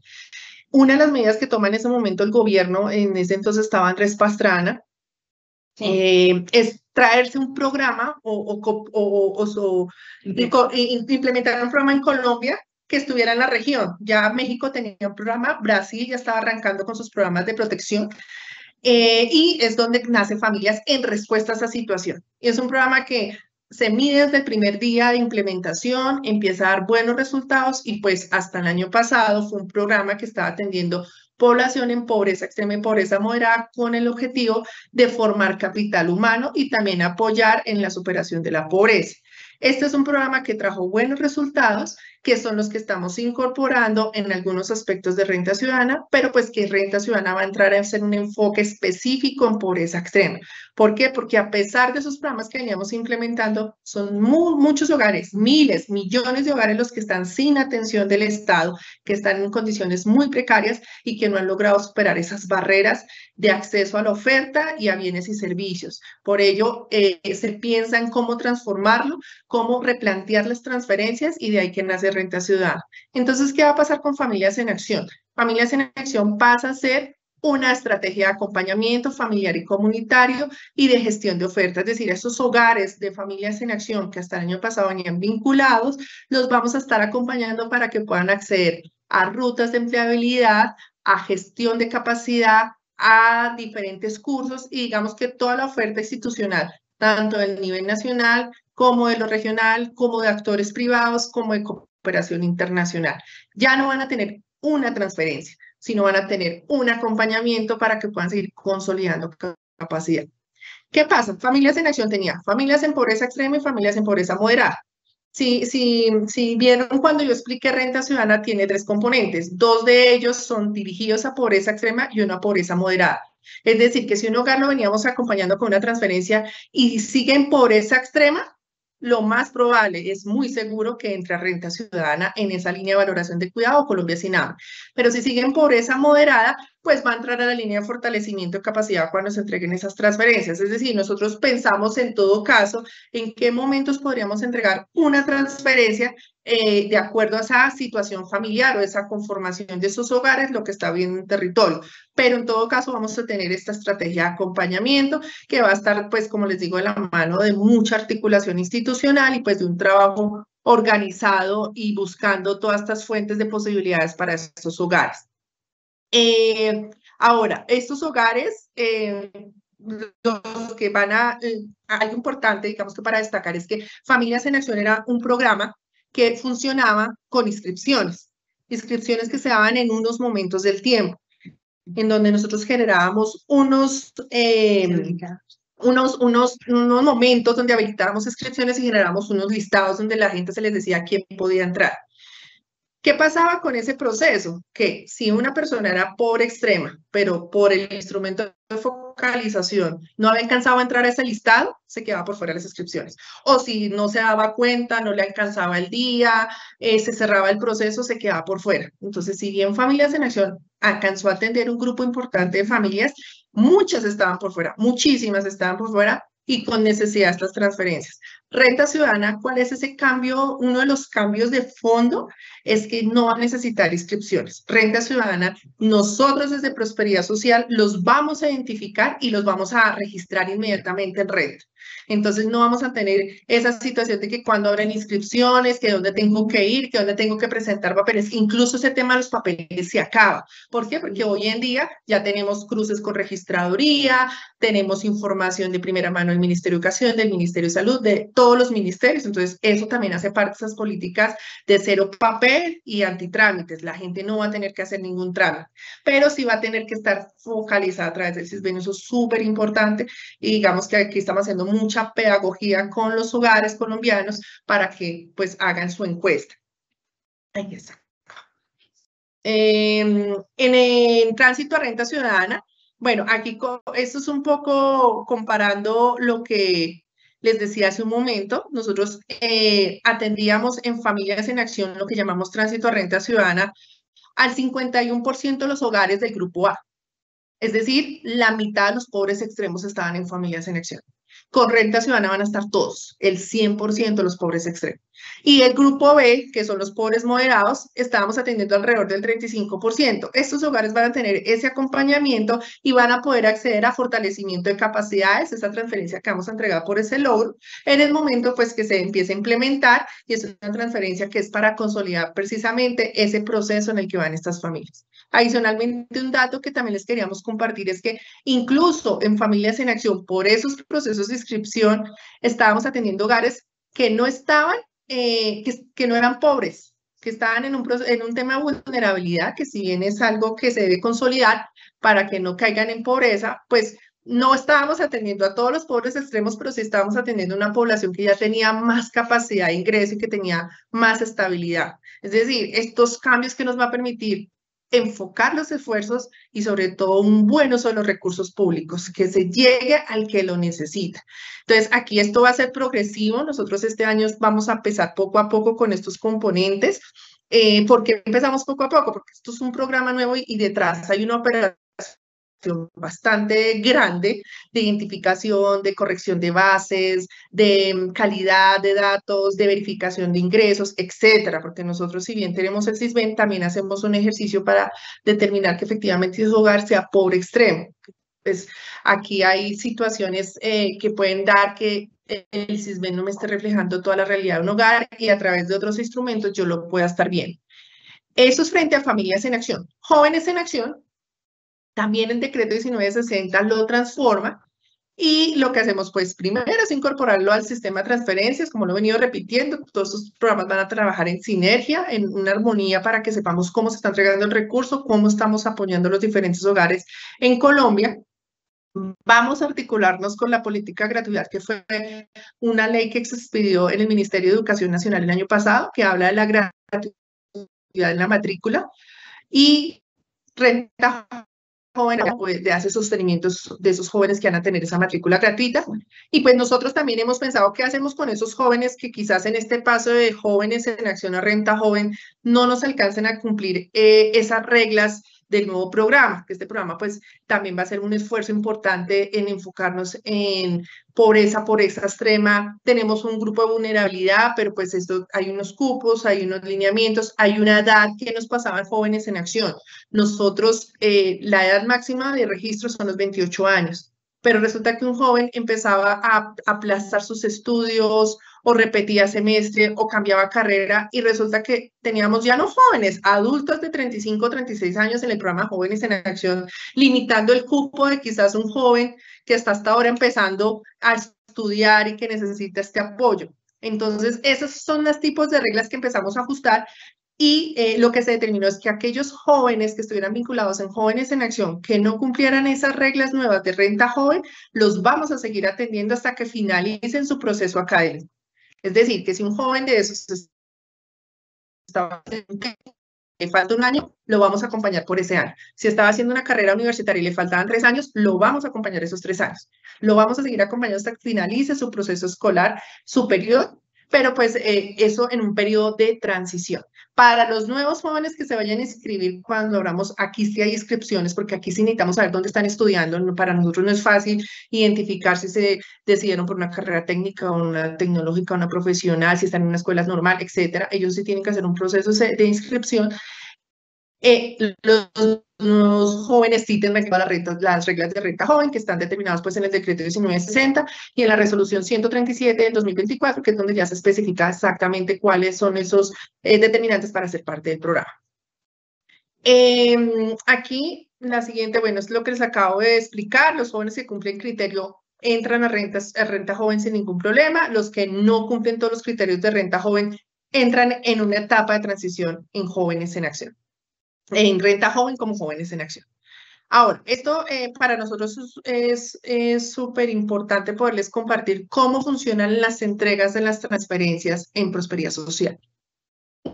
Speaker 3: Una de las medidas que toma en ese momento el gobierno, en ese entonces estaba Andrés Pastrana, es traerse un programa implementar un programa en Colombia que estuviera en la región. Ya México tenía un programa, Brasil ya estaba arrancando con sus programas de protección, y es donde nace Familias en respuesta a esa situación. Y es un programa que se mide desde el primer día de implementación, empieza a dar buenos resultados y pues hasta el año pasado fue un programa que estaba atendiendo población en pobreza extrema y pobreza moderada con el objetivo de formar capital humano y también apoyar en la superación de la pobreza. Este es un programa que trajo buenos resultados, que son los que estamos incorporando en algunos aspectos de Renta Ciudadana, pero pues que Renta Ciudadana va a entrar a hacer un enfoque específico en pobreza extrema. ¿Por qué? Porque a pesar de esos programas que veníamos implementando, son muchos hogares, miles, millones de hogares los que están sin atención del Estado, que están en condiciones muy precarias y que no han logrado superar esas barreras de acceso a la oferta y a bienes y servicios. Por ello, se piensa en cómo transformarlo, cómo replantear las transferencias y de ahí que nace Renta Ciudadana. Entonces, ¿qué va a pasar con Familias en Acción? Familias en Acción pasa a ser una estrategia de acompañamiento familiar y comunitario y de gestión de ofertas, es decir, esos hogares de Familias en Acción que hasta el año pasado venían vinculados, los vamos a estar acompañando para que puedan acceder a rutas de empleabilidad, a gestión de capacidad, a diferentes cursos y digamos que toda la oferta institucional, tanto del nivel nacional como de lo regional, como de actores privados, como de cooperación internacional. Ya no van a tener una transferencia, sino van a tener un acompañamiento para que puedan seguir consolidando capacidad. ¿Qué pasa? Familias en Acción tenía familias en pobreza extrema y familias en pobreza moderada. Si vieron cuando yo expliqué Renta Ciudadana, tiene 3 componentes. 2 de ellos son dirigidos a pobreza extrema y uno a pobreza moderada. Es decir, que si un hogar lo veníamos acompañando con una transferencia y sigue en pobreza extrema, lo más probable, es muy seguro que entre a Renta Ciudadana en esa línea de valoración de cuidado Colombia Sin Hambre. Pero si sigue en pobreza moderada, pues va a entrar a la línea de fortalecimiento de capacidad cuando se entreguen esas transferencias. Es decir, nosotros pensamos en todo caso en qué momentos podríamos entregar una transferencia de acuerdo a esa situación familiar o esa conformación de esos hogares, lo que está bien en el territorio. Pero en todo caso vamos a tener esta estrategia de acompañamiento que va a estar, pues como les digo, de la mano de mucha articulación institucional y pues de un trabajo organizado y buscando todas estas fuentes de posibilidades para estos hogares. Ahora, estos hogares, los que van algo importante, digamos que para destacar, es que Familias en Acción era un programa que funcionaba con inscripciones que se daban en unos momentos del tiempo, en donde nosotros generábamos unos momentos donde habilitábamos inscripciones y generábamos unos listados donde la gente se les decía quién podía entrar. ¿Qué pasaba con ese proceso? Que si una persona era pobre extrema, pero por el instrumento de focalización no había alcanzado a entrar a ese listado, se quedaba por fuera de las inscripciones. O si no se daba cuenta, no le alcanzaba el día, se cerraba el proceso, se quedaba por fuera. Entonces, si bien Familias en Acción alcanzó a atender un grupo importante de familias, muchas estaban por fuera, muchísimas estaban por fuera y con necesidad de estas transferencias. Renta Ciudadana, ¿cuál es ese cambio? Uno de los cambios de fondo es que no va a necesitar inscripciones. Renta Ciudadana, nosotros desde Prosperidad Social los vamos a identificar y los vamos a registrar inmediatamente en Renta. Entonces no vamos a tener esa situación de que cuando abren inscripciones, que dónde tengo que ir, que dónde tengo que presentar papeles. Incluso ese tema de los papeles se acaba. ¿Por qué? Porque hoy en día ya tenemos cruces con registraduría, tenemos información de primera mano del Ministerio de Educación, del Ministerio de Salud, de todos los ministerios. Entonces eso también hace parte de esas políticas de cero papel y antitrámites. La gente no va a tener que hacer ningún trámite, pero sí va a tener que estar focalizada a través del CISBEN. Eso es súper importante y digamos que aquí estamos haciendo mucha pedagogía con los hogares colombianos para que pues hagan su encuesta. Ahí está. En el tránsito a Renta Ciudadana, bueno, aquí esto es un poco comparando lo que les decía hace un momento, nosotros atendíamos en Familias en Acción, lo que llamamos Tránsito a Renta Ciudadana, al 51% de los hogares del grupo A. Es decir, la mitad de los pobres extremos estaban en Familias en Acción. Con Renta Ciudadana van a estar todos, el 100% de los pobres extremos. Y el grupo B, que son los pobres moderados, estábamos atendiendo alrededor del 35%. Estos hogares van a tener ese acompañamiento y van a poder acceder a fortalecimiento de capacidades, esa transferencia que vamos a entregar por ese logro, en el momento pues que se empiece a implementar, y es una transferencia que es para consolidar precisamente ese proceso en el que van estas familias. Adicionalmente, un dato que también les queríamos compartir es que incluso en Familias en Acción, por esos procesos de inscripción, estábamos atendiendo hogares que no estaban, que no eran pobres, que estaban en un tema de vulnerabilidad, que si bien es algo que se debe consolidar para que no caigan en pobreza, pues no estábamos atendiendo a todos los pobres extremos, pero sí estábamos atendiendo a una población que ya tenía más capacidad de ingreso y que tenía más estabilidad. Es decir, estos cambios que nos va a permitir enfocar los esfuerzos y sobre todo un buen uso de los recursos públicos, que se llegue al que lo necesita. Entonces, aquí esto va a ser progresivo. Nosotros este año vamos a empezar poco a poco con estos componentes. ¿Por qué empezamos poco a poco? Porque esto es un programa nuevo y detrás hay una operación bastante grande de identificación, de corrección de bases, de calidad de datos, de verificación de ingresos, etcétera, porque nosotros, si bien tenemos el SISBEN, también hacemos un ejercicio para determinar que efectivamente ese hogar sea pobre extremo. Pues aquí hay situaciones que pueden dar que el SISBEN no me esté reflejando toda la realidad de un hogar y a través de otros instrumentos yo lo pueda estar viendo. Eso es frente a Familias en Acción. Jóvenes en Acción, también el decreto 1960 lo transforma y lo que hacemos pues primero es incorporarlo al sistema de transferencias, como lo he venido repitiendo, todos estos programas van a trabajar en sinergia, en una armonía para que sepamos cómo se está entregando el recurso, cómo estamos apoyando los diferentes hogares en Colombia. Vamos a articularnos con la política de gratuidad, que fue una ley que se expidió en el Ministerio de Educación Nacional el año pasado, que habla de la gratuidad en la matrícula y renta joven de hacer sostenimientos de esos jóvenes que van a tener esa matrícula gratuita. Y pues nosotros también hemos pensado qué hacemos con esos jóvenes que quizás en este paso de Jóvenes en Acción a Renta Joven no nos alcancen a cumplir esas reglas del nuevo programa, que este programa pues también va a ser un esfuerzo importante en enfocarnos en pobreza extrema. Tenemos un grupo de vulnerabilidad, pero pues esto hay unos cupos, hay unos lineamientos, hay una edad que nos pasaban Jóvenes en Acción. Nosotros, la edad máxima de registro son los 28 años, pero resulta que un joven empezaba a aplazar sus estudios o repetía semestre o cambiaba carrera y resulta que teníamos ya no jóvenes, adultos de 35 o 36 años en el programa Jóvenes en Acción, limitando el cupo de quizás un joven que está hasta ahora empezando a estudiar y que necesita este apoyo. Entonces, esos son los tipos de reglas que empezamos a ajustar. Y lo que se determinó es que aquellos jóvenes que estuvieran vinculados en Jóvenes en Acción, que no cumplieran esas reglas nuevas de renta joven, los vamos a seguir atendiendo hasta que finalicen su proceso académico. Es decir, que si un joven de esos le falta un año, lo vamos a acompañar por ese año. Si estaba haciendo una carrera universitaria y le faltaban 3 años, lo vamos a acompañar esos 3 años. Lo vamos a seguir acompañando hasta que finalice su proceso escolar superior, pero pues eso en un periodo de transición. Para los nuevos jóvenes que se vayan a inscribir, cuando abramos, aquí sí hay inscripciones, porque aquí sí necesitamos saber dónde están estudiando. Para nosotros no es fácil identificar si se decidieron por una carrera técnica o una tecnológica, una profesional, si están en una escuela normal, etcétera. Ellos sí tienen que hacer un proceso de inscripción. Los jóvenes sí tendrán que llevar las reglas de renta joven que están determinadas pues en el decreto 1960 y en la resolución 137 del 2024, que es donde ya se especifica exactamente cuáles son esos determinantes para ser parte del programa. Aquí la siguiente, bueno, es lo que les acabo de explicar. Los jóvenes que cumplen criterio entran a renta joven sin ningún problema. Los que no cumplen todos los criterios de renta joven entran en una etapa de transición en Jóvenes en Acción. En Renta Joven como Jóvenes en Acción. Ahora, esto para nosotros es súper importante poderles compartir cómo funcionan las entregas de las transferencias en Prosperidad Social.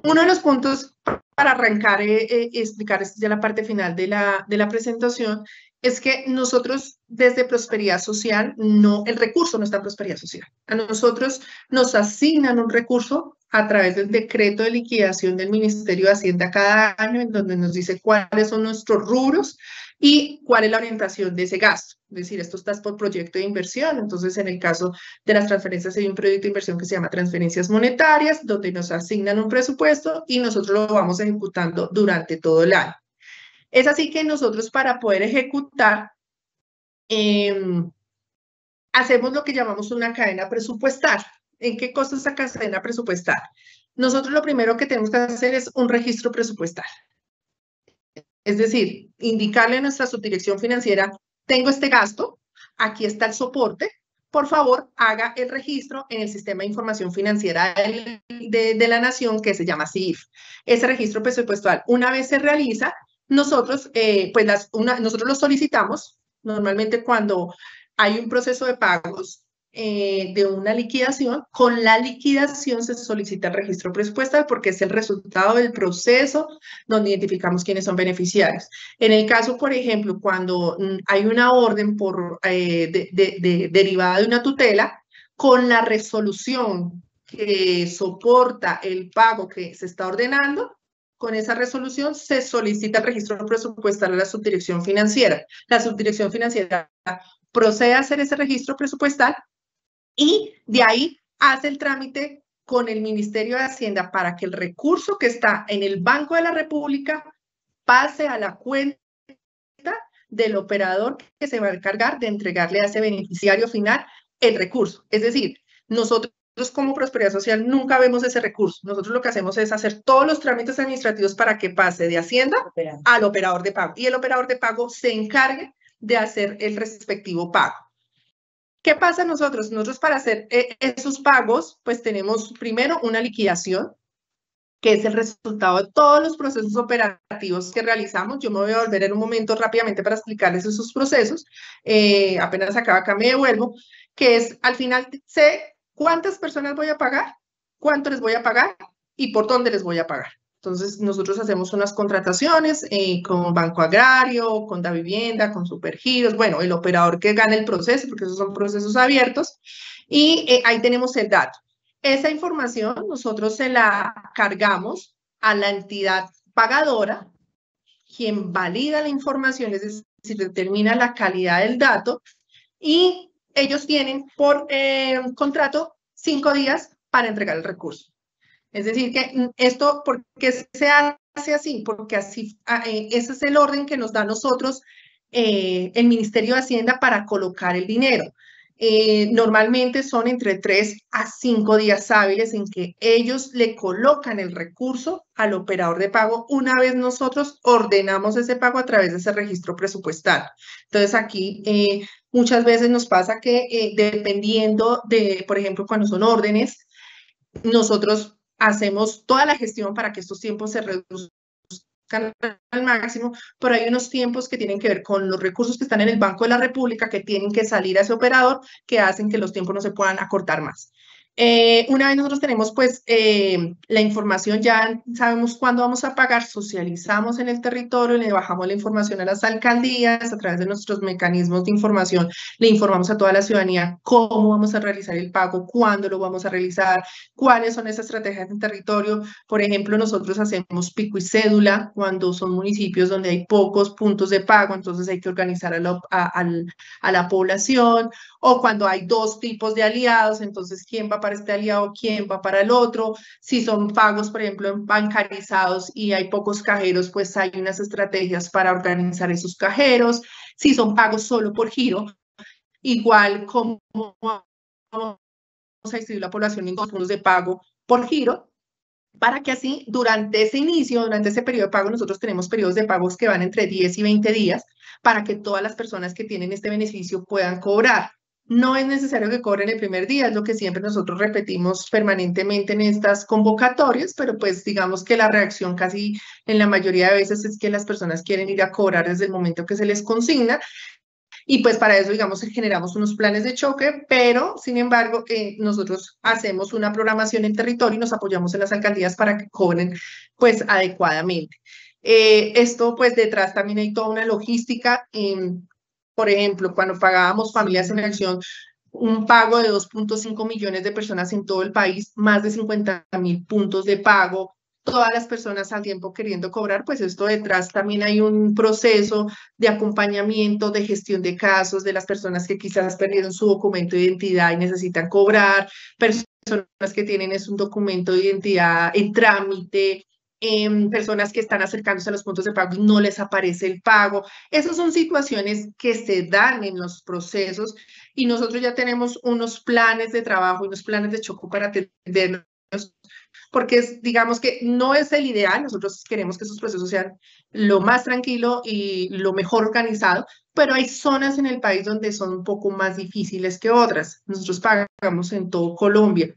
Speaker 3: Uno de los puntos para arrancar y explicar ya la parte final de la presentación es que nosotros desde Prosperidad Social, el recurso no está en Prosperidad Social. A nosotros nos asignan un recurso a través del decreto de liquidación del Ministerio de Hacienda cada año, en donde nos dice cuáles son nuestros rubros y cuál es la orientación de ese gasto. Es decir, esto está por proyecto de inversión. Entonces, en el caso de las transferencias, hay un proyecto de inversión que se llama transferencias monetarias, donde nos asignan un presupuesto y nosotros lo vamos ejecutando durante todo el año. Es así que nosotros, para poder ejecutar, hacemos lo que llamamos una cadena presupuestal. ¿En qué consta esa cadena presupuestal? Nosotros lo primero que tenemos que hacer es un registro presupuestal. Es decir, indicarle a nuestra subdirección financiera, tengo este gasto, aquí está el soporte, por favor, haga el registro en el Sistema de Información Financiera de la Nación, que se llama SIF. Ese registro presupuestal, una vez se realiza, nosotros, nosotros lo solicitamos. Normalmente cuando hay un proceso de pagos de una liquidación, con la liquidación se solicita el registro presupuestal porque es el resultado del proceso donde identificamos quiénes son beneficiarios. En el caso, por ejemplo, cuando hay una orden derivada de una tutela, con la resolución que soporta el pago que se está ordenando, con esa resolución se solicita el registro presupuestal a la subdirección financiera. La subdirección financiera procede a hacer ese registro presupuestal y de ahí hace el trámite con el Ministerio de Hacienda para que el recurso que está en el Banco de la República pase a la cuenta del operador que se va a encargar de entregarle a ese beneficiario final el recurso. Es decir, nosotros como Prosperidad Social nunca vemos ese recurso. Nosotros lo que hacemos es hacer todos los trámites administrativos para que pase de Hacienda al operador de pago. Y el operador de pago se encargue de hacer el respectivo pago. ¿Qué pasa nosotros? Nosotros para hacer esos pagos, pues tenemos primero una liquidación, que es el resultado de todos los procesos operativos que realizamos. Yo me voy a volver en un momento rápidamente para explicarles esos procesos. Apenas acá me devuelvo, que es al final sé cuántas personas voy a pagar, cuánto les voy a pagar y por dónde les voy a pagar. Entonces, nosotros hacemos unas contrataciones con Banco Agrario, con Davivienda, con Supergiros, bueno, el operador que gane el proceso, porque esos son procesos abiertos, y ahí tenemos el dato. Esa información nosotros se la cargamos a la entidad pagadora, quien valida la información, es decir, determina la calidad del dato, y ellos tienen por contrato 5 días para entregar el recurso. Es decir, que esto, ¿por qué se hace así? Porque así, ese es el orden que nos da a nosotros el Ministerio de Hacienda para colocar el dinero. Normalmente son entre 3 a 5 días hábiles en que ellos le colocan el recurso al operador de pago una vez nosotros ordenamos ese pago a través de ese registro presupuestal. Entonces aquí muchas veces nos pasa que dependiendo de, por ejemplo, cuando son órdenes, nosotros hacemos toda la gestión para que estos tiempos se reduzcan al máximo, pero hay unos tiempos que tienen que ver con los recursos que están en el Banco de la República que tienen que salir a ese operador que hacen que los tiempos no se puedan acortar más. Una vez nosotros tenemos pues la información, ya sabemos cuándo vamos a pagar, socializamos en el territorio, le bajamos la información a las alcaldías a través de nuestros mecanismos de información, le informamos a toda la ciudadanía cómo vamos a realizar el pago, cuándo lo vamos a realizar, cuáles son esas estrategias en territorio. Por ejemplo, nosotros hacemos pico y cédula cuando son municipios donde hay pocos puntos de pago, entonces hay que organizar a la población, o cuando hay 2 tipos de aliados, entonces quién va para este aliado, quién va para el otro. Si son pagos, por ejemplo, bancarizados y hay pocos cajeros, pues hay unas estrategias para organizar esos cajeros. Si son pagos solo por giro, igual como vamos a distribuir la población en 2 puntos de pago por giro, para que así durante ese inicio, durante ese periodo de pago, nosotros tenemos periodos de pagos que van entre 10 y 20 días para que todas las personas que tienen este beneficio puedan cobrar. No es necesario que cobren el primer día, es lo que siempre nosotros repetimos permanentemente en estas convocatorias, pero pues digamos que la reacción casi en la mayoría de veces es que las personas quieren ir a cobrar desde el momento que se les consigna. Y pues para eso, digamos, generamos unos planes de choque, pero sin embargo, nosotros hacemos una programación en territorio y nos apoyamos en las alcaldías para que cobren pues adecuadamente. Esto pues detrás también hay toda una logística Por ejemplo, cuando pagábamos Familias en Acción, un pago de 2.5 millones de personas en todo el país, más de 50.000 puntos de pago, todas las personas al tiempo queriendo cobrar, pues esto detrás también hay un proceso de acompañamiento, de gestión de casos, de las personas que quizás perdieron su documento de identidad y necesitan cobrar, personas que tienen un documento de identidad en trámite, personas que están acercándose a los puntos de pago y no les aparece el pago. Esas son situaciones que se dan en los procesos y nosotros ya tenemos unos planes de trabajo y unos planes de choque para atenderlos, porque digamos que no es el ideal, nosotros queremos que esos procesos sean lo más tranquilo y lo mejor organizado, pero hay zonas en el país donde son un poco más difíciles que otras. Nosotros pagamos en todo Colombia.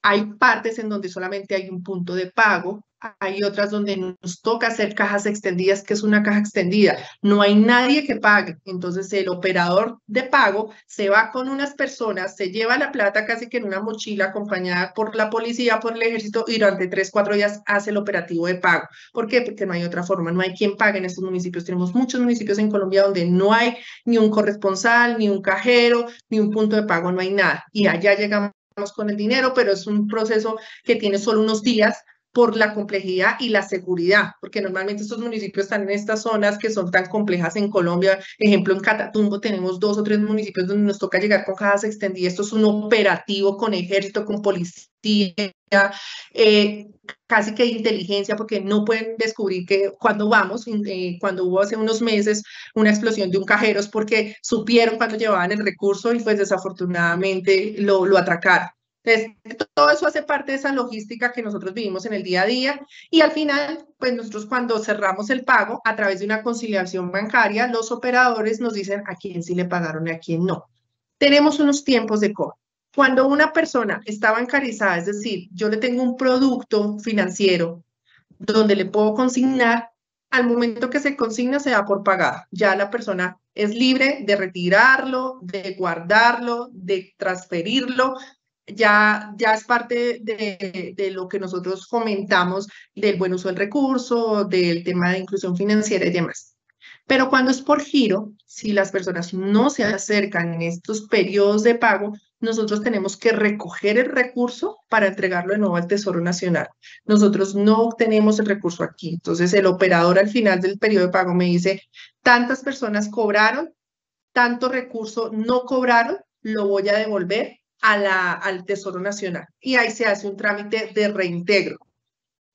Speaker 3: Hay partes en donde solamente hay un punto de pago, hay otras donde nos toca hacer cajas extendidas, que es una caja extendida. No hay nadie que pague. Entonces el operador de pago se va con unas personas, se lleva la plata casi que en una mochila acompañada por la policía, por el ejército y durante 3, 4 días hace el operativo de pago. ¿Por qué? Porque no hay otra forma, no hay quien pague en estos municipios. Tenemos muchos municipios en Colombia donde no hay ni un corresponsal, ni un cajero, ni un punto de pago, no hay nada. Y allá llegamos con el dinero, pero es un proceso que tiene solo unos días por la complejidad y la seguridad, porque normalmente estos municipios están en estas zonas que son tan complejas en Colombia. Ejemplo, en Catatumbo tenemos 2 o 3 municipios donde nos toca llegar con cajas extendidas. Esto es un operativo con ejército, con policía, casi que inteligencia, porque no pueden descubrir que cuando vamos, cuando hubo hace unos meses una explosión de un cajero, es porque supieron cuando llevaban el recurso y pues desafortunadamente lo atracaron. Entonces, todo eso hace parte de esa logística que nosotros vivimos en el día a día y al final, pues nosotros cuando cerramos el pago a través de una conciliación bancaria, los operadores nos dicen a quién sí le pagaron y a quién no. Tenemos unos tiempos de cobro. Cuando una persona está bancarizada, es decir, yo le tengo un producto financiero donde le puedo consignar, al momento que se consigna se da por pagada. Ya la persona es libre de retirarlo, de guardarlo, de transferirlo. Ya es parte de lo que nosotros fomentamos del buen uso del recurso, del tema de inclusión financiera y demás. Pero cuando es por giro, si las personas no se acercan en estos periodos de pago, nosotros tenemos que recoger el recurso para entregarlo de nuevo al Tesoro Nacional. Nosotros no obtenemos el recurso aquí. Entonces, el operador al final del periodo de pago me dice, tantas personas cobraron, tanto recurso no cobraron, lo voy a devolver al Tesoro Nacional. Y ahí se hace un trámite de reintegro.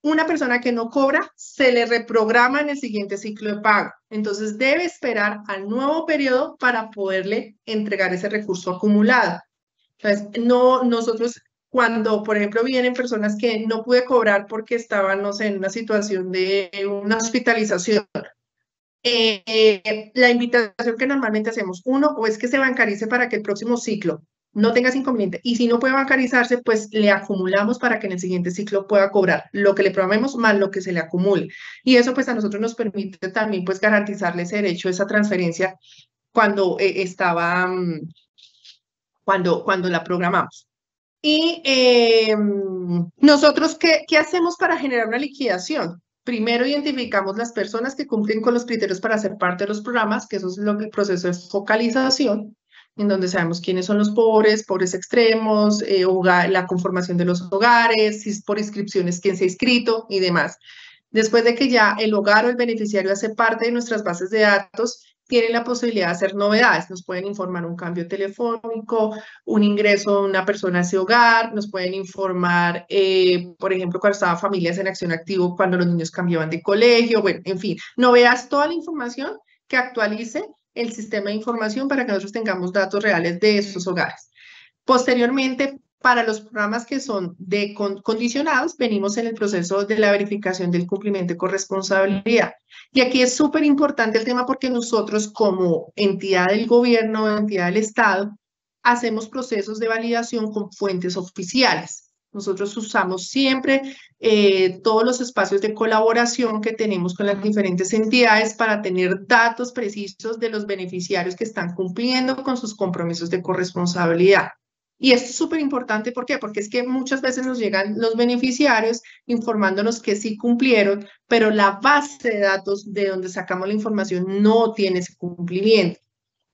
Speaker 3: Una persona que no cobra, se le reprograma en el siguiente ciclo de pago. Entonces, debe esperar al nuevo periodo para poderle entregar ese recurso acumulado. Entonces, nosotros, cuando, por ejemplo, vienen personas que no pude cobrar porque estaban, no sé, en una situación de una hospitalización, la invitación que normalmente hacemos, uno, o es que se bancarice para que el próximo ciclo no tengas inconveniente. Y si no puede bancarizarse, pues le acumulamos para que en el siguiente ciclo pueda cobrar lo que le programemos más lo que se le acumule. Y eso pues a nosotros nos permite también pues garantizarle ese derecho, esa transferencia cuando cuando la programamos. Y nosotros, ¿qué hacemos para generar una liquidación? Primero identificamos las personas que cumplen con los criterios para ser parte de los programas, que eso es lo que el proceso de focalización, en donde sabemos quiénes son los pobres extremos, la conformación de los hogares, si es por inscripciones, quién se ha inscrito y demás. Después de que ya el hogar o el beneficiario hace parte de nuestras bases de datos, tienen la posibilidad de hacer novedades. Nos pueden informar un cambio telefónico, un ingreso de una persona a ese hogar, nos pueden informar, por ejemplo, cuando estaban Familias en Acción Activo, cuando los niños cambiaban de colegio, bueno, en fin, novedades, toda la información que actualice el sistema de información para que nosotros tengamos datos reales de esos hogares. Posteriormente, para los programas que son condicionados, venimos en el proceso de la verificación del cumplimiento de corresponsabilidad. Y aquí es súper importante el tema porque nosotros como entidad del gobierno, entidad del Estado, hacemos procesos de validación con fuentes oficiales. Nosotros usamos siempre todos los espacios de colaboración que tenemos con las diferentes entidades para tener datos precisos de los beneficiarios que están cumpliendo con sus compromisos de corresponsabilidad. Y esto es súper importante, ¿por qué? Porque es que muchas veces nos llegan los beneficiarios informándonos que sí cumplieron, pero la base de datos de donde sacamos la información no tiene ese cumplimiento.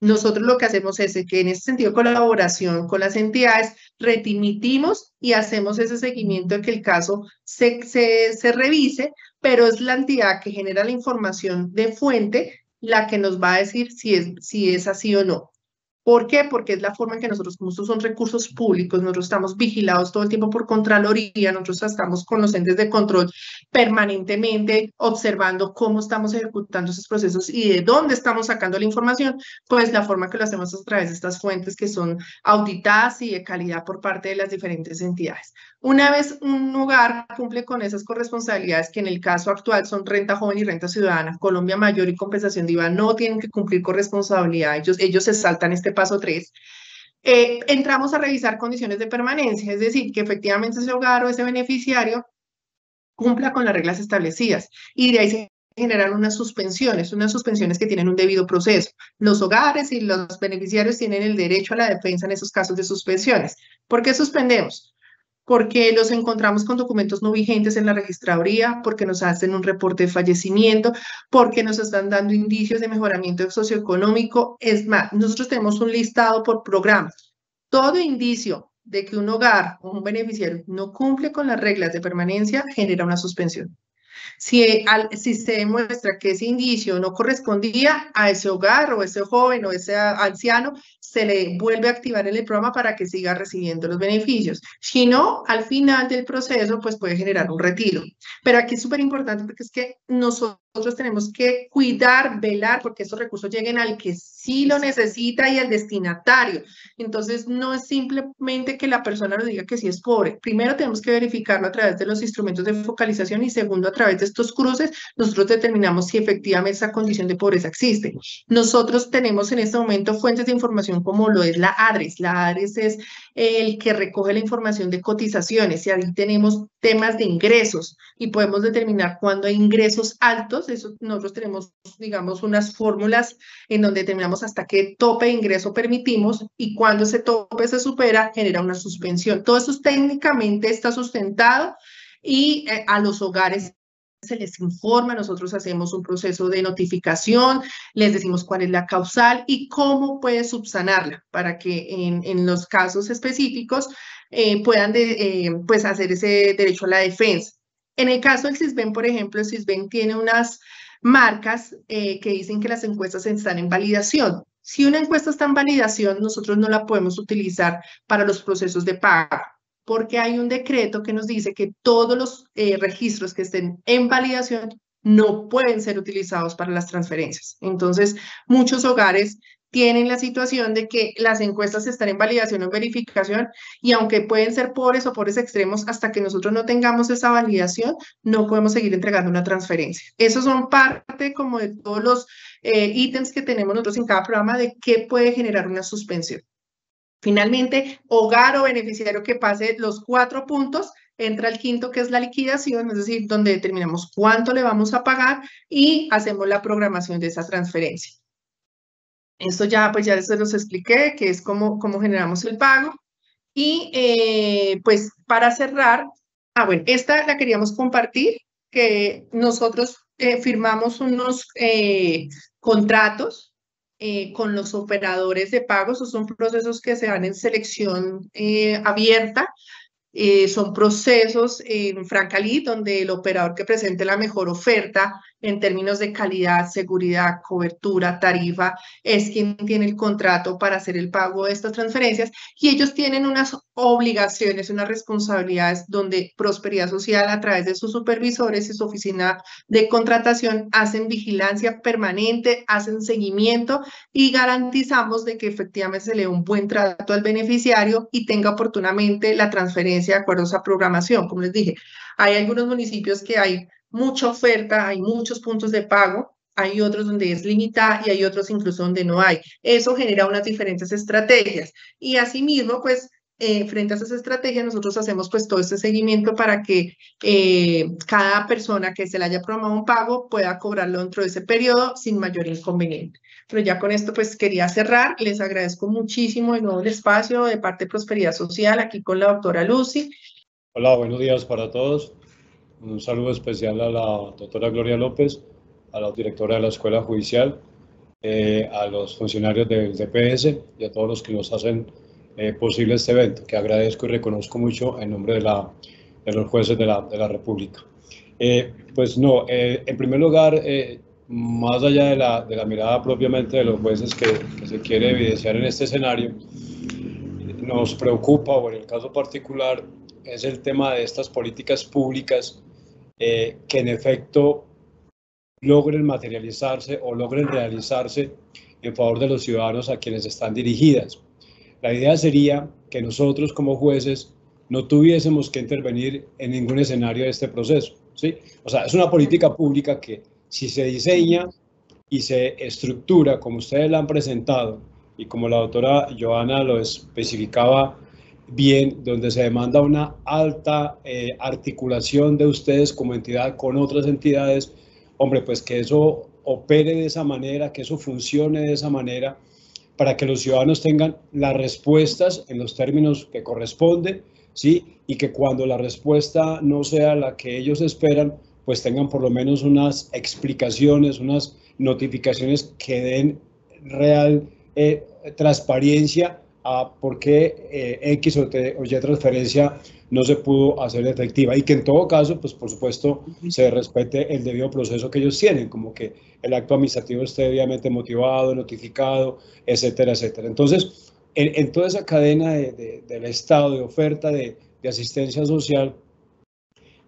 Speaker 3: Nosotros lo que hacemos es que en ese sentido de colaboración con las entidades, remitimos y hacemos ese seguimiento de que el caso se revise, pero es la entidad que genera la información de fuente la que nos va a decir si es así o no. ¿Por qué? Porque es la forma en que nosotros, como estos son recursos públicos, nosotros estamos vigilados todo el tiempo por Contraloría, nosotros estamos con los entes de control permanentemente observando cómo estamos ejecutando esos procesos y de dónde estamos sacando la información, pues la forma que lo hacemos es a través de estas fuentes que son auditadas y de calidad por parte de las diferentes entidades. Una vez un hogar cumple con esas corresponsabilidades, que en el caso actual son renta joven y renta ciudadana, Colombia Mayor y compensación de IVA no tienen que cumplir con responsabilidad, ellos se saltan este paso 3. Entramos a revisar condiciones de permanencia, es decir, que efectivamente ese hogar o ese beneficiario cumpla con las reglas establecidas, y de ahí se generan unas suspensiones que tienen un debido proceso. Los hogares y los beneficiarios tienen el derecho a la defensa en esos casos de suspensiones. ¿Por qué suspendemos? Porque los encontramos con documentos no vigentes en la registraduría, porque nos hacen un reporte de fallecimiento, porque nos están dando indicios de mejoramiento socioeconómico. Es más, nosotros tenemos un listado por programa. Todo indicio de que un hogar o un beneficiario no cumple con las reglas de permanencia genera una suspensión. Si se demuestra que ese indicio no correspondía a ese hogar o ese joven o ese anciano, se le vuelve a activar en el programa para que siga recibiendo los beneficios. Si no, al final del proceso, pues puede generar un retiro. Pero aquí es súper importante porque es que nosotros tenemos que cuidar, velar, porque esos recursos lleguen al que sí lo necesita y al destinatario. Entonces, no es simplemente que la persona nos diga que sí es pobre. Primero tenemos que verificarlo a través de los instrumentos de focalización y segundo, a través de estos cruces, nosotros determinamos si efectivamente esa condición de pobreza existe. Nosotros tenemos en este momento fuentes de información como lo es la ADRES. La ADRES es el que recoge la información de cotizaciones y ahí tenemos temas de ingresos y podemos determinar cuándo hay ingresos altos. Eso, nosotros tenemos, digamos, unas fórmulas en donde determinamos hasta qué tope de ingreso permitimos y cuando ese tope se supera, genera una suspensión. Todo eso técnicamente está sustentado y a los hogares se les informa, nosotros hacemos un proceso de notificación, les decimos cuál es la causal y cómo puede subsanarla para que en los casos específicos puedan pues hacer ese derecho a la defensa. En el caso del Sisbén, por ejemplo, el Sisbén tiene unas marcas que dicen que las encuestas están en validación. Si una encuesta está en validación, nosotros no la podemos utilizar para los procesos de pago, porque hay un decreto que nos dice que todos los registros que estén en validación no pueden ser utilizados para las transferencias. Entonces, muchos hogares tienen la situación de que las encuestas están en validación o en verificación y aunque pueden ser pobres o pobres extremos, hasta que nosotros no tengamos esa validación, no podemos seguir entregando una transferencia. Esos son parte como de todos los ítems que tenemos nosotros en cada programa de qué puede generar una suspensión. Finalmente, hogar o beneficiario que pase los 4 puntos, entra el quinto, que es la liquidación, es decir, donde determinamos cuánto le vamos a pagar y hacemos la programación de esa transferencia. Esto ya, pues ya se los expliqué, que es cómo generamos el pago. Y pues para cerrar, bueno, esta la queríamos compartir, que nosotros firmamos unos contratos con los operadores de pagos. Esos son procesos que se dan en selección abierta. Son procesos en franca lid donde el operador que presente la mejor oferta en términos de calidad, seguridad, cobertura, tarifa, es quien tiene el contrato para hacer el pago de estas transferencias y ellos tienen unas obligaciones, unas responsabilidades donde Prosperidad Social a través de sus supervisores y su oficina de contratación hacen vigilancia permanente, hacen seguimiento y garantizamos de que efectivamente se le dé un buen trato al beneficiario y tenga oportunamente la transferencia de acuerdo a esa programación. Como les dije, hay algunos municipios que hay mucha oferta, hay muchos puntos de pago, hay otros donde es limitada y hay otros incluso donde no hay. Eso genera unas diferentes estrategias y asimismo, pues, frente a esas estrategias, nosotros hacemos pues todo este seguimiento para que cada persona que se le haya programado un pago pueda cobrarlo dentro de ese periodo sin mayor inconveniente. Pero ya con esto pues quería cerrar. Les agradezco muchísimo de nuevo el espacio de parte de Prosperidad Social aquí con la doctora Lucy.
Speaker 4: Hola, buenos días para todos. Un saludo especial a la doctora Gloria López, a la directora de la Escuela Judicial, a los funcionarios del DPS y a todos los que nos hacen posible este evento, que agradezco y reconozco mucho en nombre de los jueces de la República. Pues no, en primer lugar, más allá de la mirada propiamente de los jueces que se quiere evidenciar en este escenario, nos preocupa, o en el caso particular, es el tema de estas políticas públicas que en efecto logren materializarse o logren realizarse en favor de los ciudadanos a quienes están dirigidas. La idea sería que nosotros como jueces no tuviésemos que intervenir en ningún escenario de este proceso, ¿sí? O sea, es una política pública que si se diseña y se estructura como ustedes la han presentado y como la doctora Joana lo especificaba bien, donde se demanda una alta articulación de ustedes como entidad con otras entidades, hombre, pues que eso opere de esa manera, que eso funcione de esa manera, para que los ciudadanos tengan las respuestas en los términos que corresponden, ¿sí? Y que cuando la respuesta no sea la que ellos esperan, pues tengan por lo menos unas explicaciones, unas notificaciones que den real transparencia a por qué X o Y transferencia no se pudo hacer efectiva, y que en todo caso, pues por supuesto, se respete el debido proceso que ellos tienen, como que el acto administrativo esté debidamente motivado, notificado, etcétera, etcétera. Entonces, en toda esa cadena del Estado de oferta de asistencia social,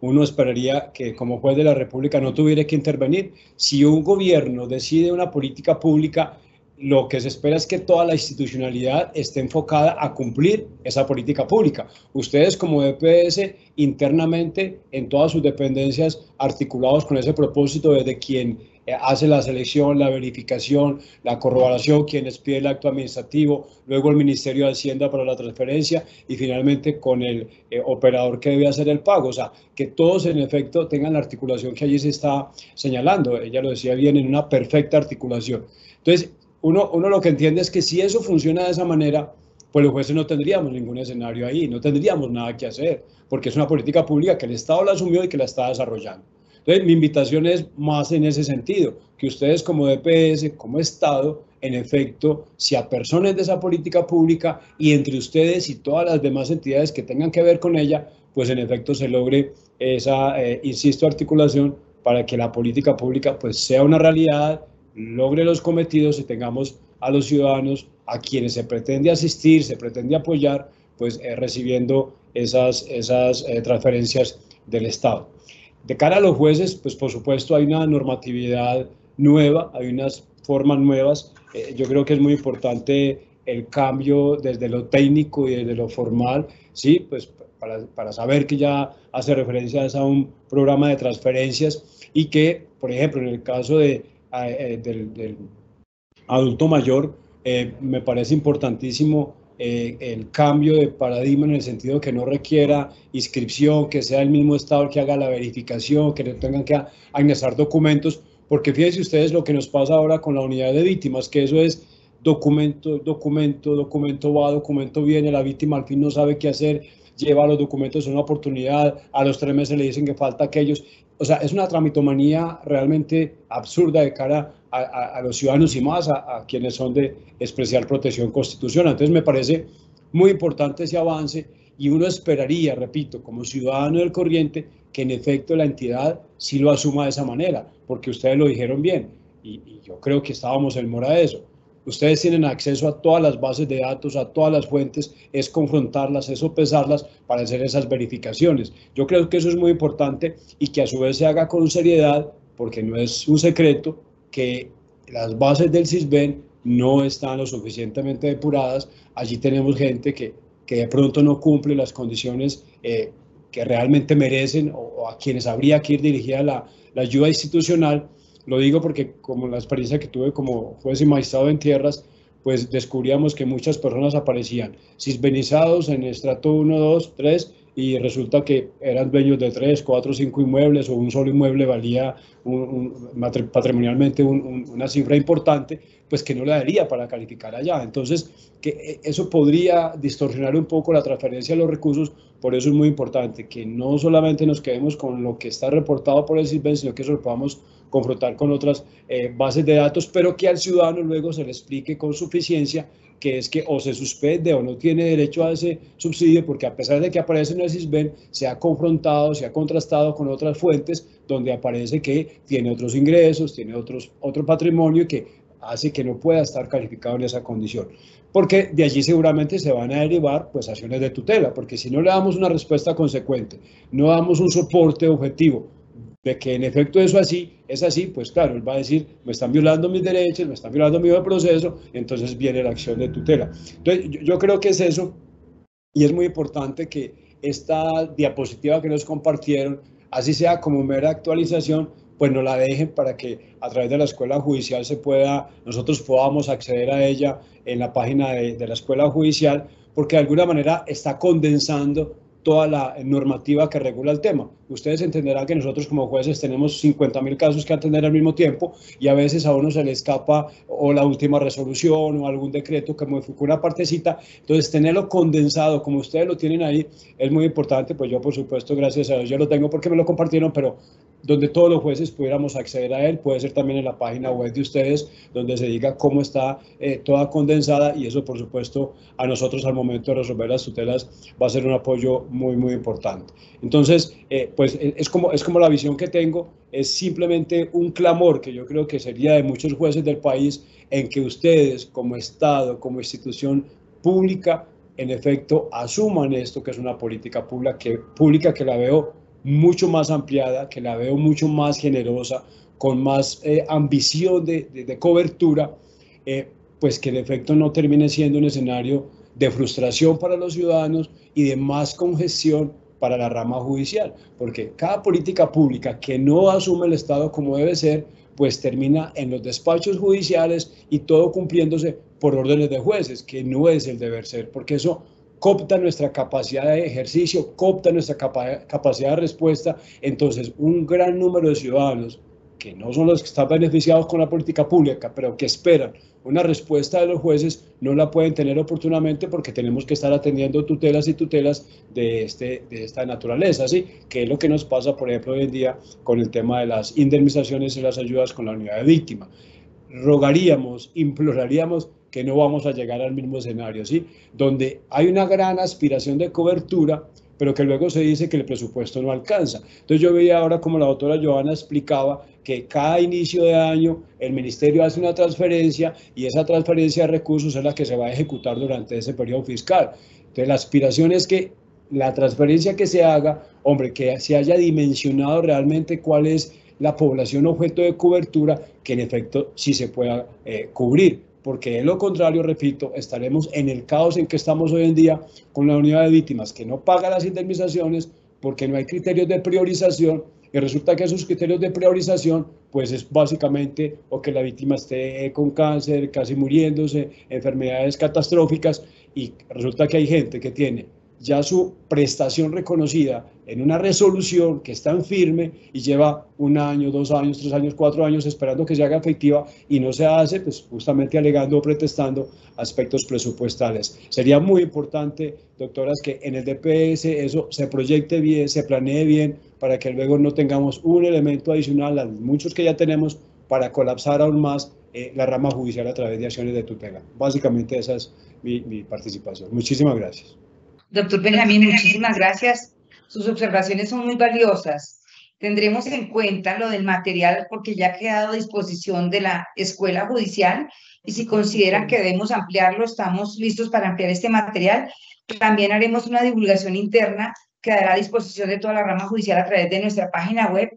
Speaker 4: uno esperaría que como juez de la República no tuviera que intervenir. Si un gobierno decide una política pública, lo que se espera es que toda la institucionalidad esté enfocada a cumplir esa política pública. Ustedes como DPS internamente en todas sus dependencias articulados con ese propósito, desde quien hace la selección, la verificación, la corroboración, quienes pide el acto administrativo, luego el Ministerio de Hacienda para la transferencia y finalmente con el operador que debe hacer el pago. O sea, que todos en efecto tengan la articulación que allí se está señalando. Ella lo decía bien, en una perfecta articulación. Entonces, uno lo que entiende es que si eso funciona de esa manera, pues los jueces no tendríamos ningún escenario ahí, no tendríamos nada que hacer, porque es una política pública que el Estado la asumió y que la está desarrollando. Entonces, mi invitación es más en ese sentido, que ustedes como DPS, como Estado, en efecto, se apersonen de esa política pública y entre ustedes y todas las demás entidades que tengan que ver con ella, pues en efecto se logre esa, insisto, articulación para que la política pública pues sea una realidad, logre los cometidos y tengamos a los ciudadanos a quienes se pretende asistir, se pretende apoyar, pues recibiendo esas transferencias del Estado. De cara a los jueces, pues por supuesto hay una normatividad nueva, hay unas formas nuevas. Yo creo que es muy importante el cambio desde lo técnico y desde lo formal, ¿sí? Pues para saber que ya hace referencia a un programa de transferencias y que, por ejemplo, en el caso del adulto mayor, me parece importantísimo el cambio de paradigma en el sentido que no requiera inscripción, que sea el mismo Estado el que haga la verificación, que no tengan que anexar documentos, porque fíjense ustedes lo que nos pasa ahora con la unidad de víctimas, que eso es documento va, documento viene, la víctima al fin no sabe qué hacer, lleva los documentos en una oportunidad, a los 3 meses le dicen que falta aquellos. O sea, es una tramitomanía realmente absurda de cara a los ciudadanos y más a quienes son de especial protección constitucional. Entonces me parece muy importante ese avance y uno esperaría, repito, como ciudadano del corriente, que en efecto la entidad sí lo asuma de esa manera, porque ustedes lo dijeron bien y yo creo que estábamos en mora de eso. Ustedes tienen acceso a todas las bases de datos, a todas las fuentes, es confrontarlas, es sopesarlas para hacer esas verificaciones. Yo creo que eso es muy importante y que a su vez se haga con seriedad, porque no es un secreto que las bases del CISBEN no están lo suficientemente depuradas. Allí tenemos gente que de pronto no cumple las condiciones que realmente merecen o a quienes habría que ir dirigida la ayuda institucional. Lo digo porque como la experiencia que tuve como juez y magistrado en tierras, pues descubríamos que muchas personas aparecían cisbenizados en estrato 1, 2, 3 y resulta que eran dueños de 3, 4, 5 inmuebles o un solo inmueble valía patrimonialmente una cifra importante, pues que no le daría para calificar allá. Entonces, que eso podría distorsionar un poco la transferencia de los recursos. Por eso es muy importante que no solamente nos quedemos con lo que está reportado por el CISBEN, sino que eso lo podamos confrontar con otras bases de datos, pero que al ciudadano luego se le explique con suficiencia que es que o se suspende o no tiene derecho a ese subsidio, porque a pesar de que aparece en el SISBEN, se ha confrontado, se ha contrastado con otras fuentes donde aparece que tiene otros ingresos, tiene otro patrimonio y que hace que no pueda estar calificado en esa condición. Porque de allí seguramente se van a derivar pues acciones de tutela, porque si no le damos una respuesta consecuente, no damos un soporte objetivo de que en efecto eso es así, pues claro, él va a decir, me están violando mis derechos, me están violando mi proceso, entonces viene la acción de tutela. Entonces, yo creo que es eso, y es muy importante que esta diapositiva que nos compartieron, así sea como mera actualización, pues nos la dejen para que a través de la Escuela Judicial nosotros podamos acceder a ella en la página de la Escuela Judicial, porque de alguna manera está condensando toda la normativa que regula el tema. Ustedes entenderán que nosotros como jueces tenemos 50.000 casos que atender al mismo tiempo y a veces a uno se le escapa o la última resolución o algún decreto que modificó una partecita. Entonces, tenerlo condensado como ustedes lo tienen ahí es muy importante. Pues yo, por supuesto, gracias a Dios, yo lo tengo porque me lo compartieron, pero donde todos los jueces pudiéramos acceder a él, puede ser también en la página web de ustedes, donde se diga cómo está toda condensada, y eso, por supuesto, a nosotros al momento de resolver las tutelas va a ser un apoyo muy, muy importante. Entonces, pues es como la visión que tengo, es simplemente un clamor que yo creo que sería de muchos jueces del país, en que ustedes como Estado, como institución pública, en efecto, asuman esto que es una política pública que la veo mucho más ampliada, que la veo mucho más generosa, con más ambición de cobertura, pues que en efecto no termine siendo un escenario de frustración para los ciudadanos y de más congestión para la rama judicial, porque cada política pública que no asume el Estado como debe ser, pues termina en los despachos judiciales y todo cumpliéndose por órdenes de jueces, que no es el deber ser, porque eso coopta nuestra capacidad de ejercicio, coopta nuestra capacidad de respuesta. Entonces, un gran número de ciudadanos, que no son los que están beneficiados con la política pública, pero que esperan una respuesta de los jueces, no la pueden tener oportunamente porque tenemos que estar atendiendo tutelas y tutelas de esta naturaleza, ¿sí? Que es lo que nos pasa, por ejemplo, hoy en día con el tema de las indemnizaciones y las ayudas con la unidad de víctima. Rogaríamos, imploraríamos que no vamos a llegar al mismo escenario, ¿sí? Donde hay una gran aspiración de cobertura, pero que luego se dice que el presupuesto no alcanza. Entonces yo veía ahora como la doctora Johanna explicaba que cada inicio de año el ministerio hace una transferencia y esa transferencia de recursos es la que se va a ejecutar durante ese periodo fiscal. Entonces la aspiración es que la transferencia que se haga, hombre, que se haya dimensionado realmente cuál es la población objeto de cobertura, que en efecto sí se pueda cubrir, porque de lo contrario, repito, estaremos en el caos en que estamos hoy en día con la unidad de víctimas que no paga las indemnizaciones porque no hay criterios de priorización, y resulta que esos criterios de priorización pues es básicamente o que la víctima esté con cáncer, casi muriéndose, enfermedades catastróficas, y resulta que hay gente que tiene ya su prestación reconocida en una resolución que está en firme y lleva 1 año, 2 años, 3 años, 4 años esperando que se haga efectiva y no se hace, pues justamente alegando o pretextando aspectos presupuestales. Sería muy importante, doctoras, que en el DPS eso se proyecte bien, se planee bien, para que luego no tengamos un elemento adicional a los muchos que ya tenemos para colapsar aún más la rama judicial a través de acciones de tutela. Básicamente esa es mi participación. Muchísimas gracias.
Speaker 2: Doctor Benjamín, muchísimas gracias. Sus observaciones son muy valiosas. Tendremos en cuenta lo del material porque ya ha quedado a disposición de la Escuela Judicial, y si consideran que debemos ampliarlo, estamos listos para ampliar este material. También haremos una divulgación interna que dará a disposición de toda la rama judicial a través de nuestra página web,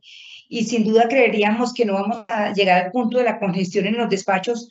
Speaker 2: y sin duda creeríamos que no vamos a llegar al punto de la congestión en los despachos,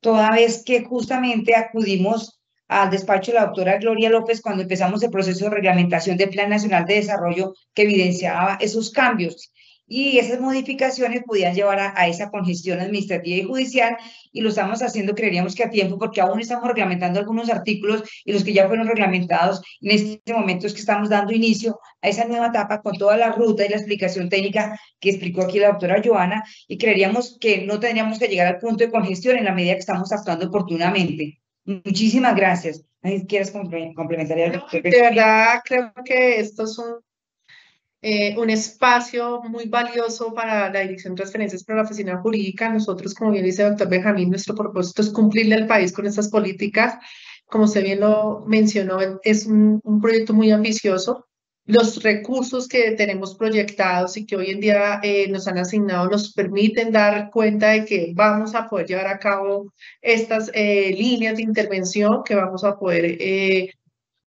Speaker 2: toda vez que justamente acudimos al despacho de la doctora Gloria López cuando empezamos el proceso de reglamentación del Plan Nacional de Desarrollo que evidenciaba esos cambios, y esas modificaciones podían llevar a esa congestión administrativa y judicial, y lo estamos haciendo, creeríamos que a tiempo, porque aún estamos reglamentando algunos artículos, y los que ya fueron reglamentados en este momento es que estamos dando inicio a esa nueva etapa con toda la ruta y la explicación técnica que explicó aquí la doctora Johanna, y creeríamos que no tendríamos que llegar al punto de congestión en la medida que estamos actuando oportunamente. Muchísimas gracias. ¿Quieres complementar algo?
Speaker 3: De verdad, creo que estos son un espacio muy valioso para la Dirección de Transferencias para la Oficina Jurídica. Nosotros, como bien dice el doctor Benjamín, nuestro propósito es cumplirle al país con estas políticas. Como usted bien lo mencionó, es un proyecto muy ambicioso. Los recursos que tenemos proyectados y que hoy en día nos han asignado nos permiten dar cuenta de que vamos a poder llevar a cabo estas líneas de intervención, que vamos a poder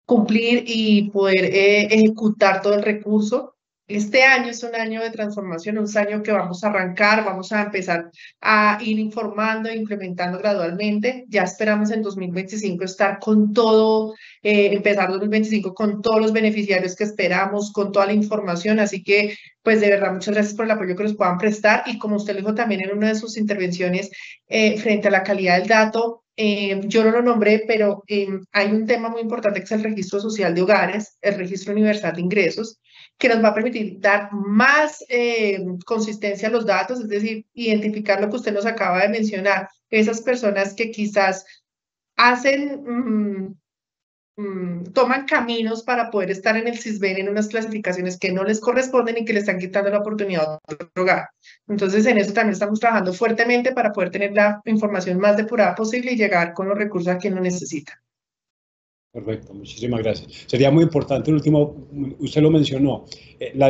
Speaker 3: cumplir y poder ejecutar todo el recurso. Este año es un año de transformación, un año que vamos a arrancar, vamos a empezar a ir informando e implementando gradualmente. Ya esperamos en 2025 estar con todo, empezar 2025 con todos los beneficiarios que esperamos, con toda la información. Así que, pues de verdad, muchas gracias por el apoyo que nos puedan prestar. Y como usted lo dijo también en una de sus intervenciones, frente a la calidad del dato, yo no lo nombré, pero hay un tema muy importante que es el registro social de hogares, el registro universal de ingresos, que nos va a permitir dar más consistencia a los datos, es decir, identificar lo que usted nos acaba de mencionar, esas personas que quizás hacen, toman caminos para poder estar en el CISBEN en unas clasificaciones que no les corresponden y que le están quitando la oportunidad a otro hogar. Entonces, en eso también estamos trabajando fuertemente para poder tener la información más depurada posible y llegar con los recursos a quien lo necesita.
Speaker 4: Perfecto, muchísimas gracias. Sería muy importante, el último, usted lo mencionó, la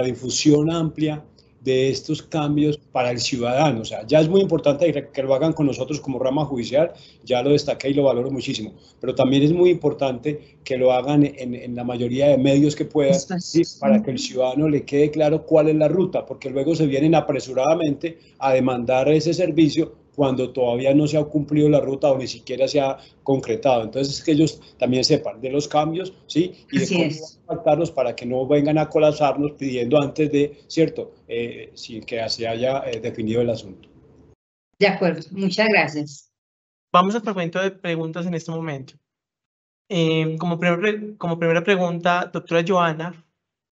Speaker 4: difusión amplia de estos cambios para el ciudadano. O sea, ya es muy importante que lo hagan con nosotros como rama judicial, ya lo destaqué y lo valoro muchísimo, pero también es muy importante que lo hagan en la mayoría de medios que puedan, ¿sí? Para que el ciudadano le quede claro cuál es la ruta, porque luego se vienen apresuradamente a demandar ese servicio cuando todavía no se ha cumplido la ruta o ni siquiera se ha concretado. Entonces, que ellos también sepan de los cambios, ¿sí? Y de cómo faltarlos para que no vengan a colapsarnos pidiendo antes de, ¿cierto? Sin que se haya definido el asunto.
Speaker 2: De acuerdo, muchas gracias.
Speaker 5: Vamos al fragmento de preguntas en este momento. Como primera pregunta, doctora Joana,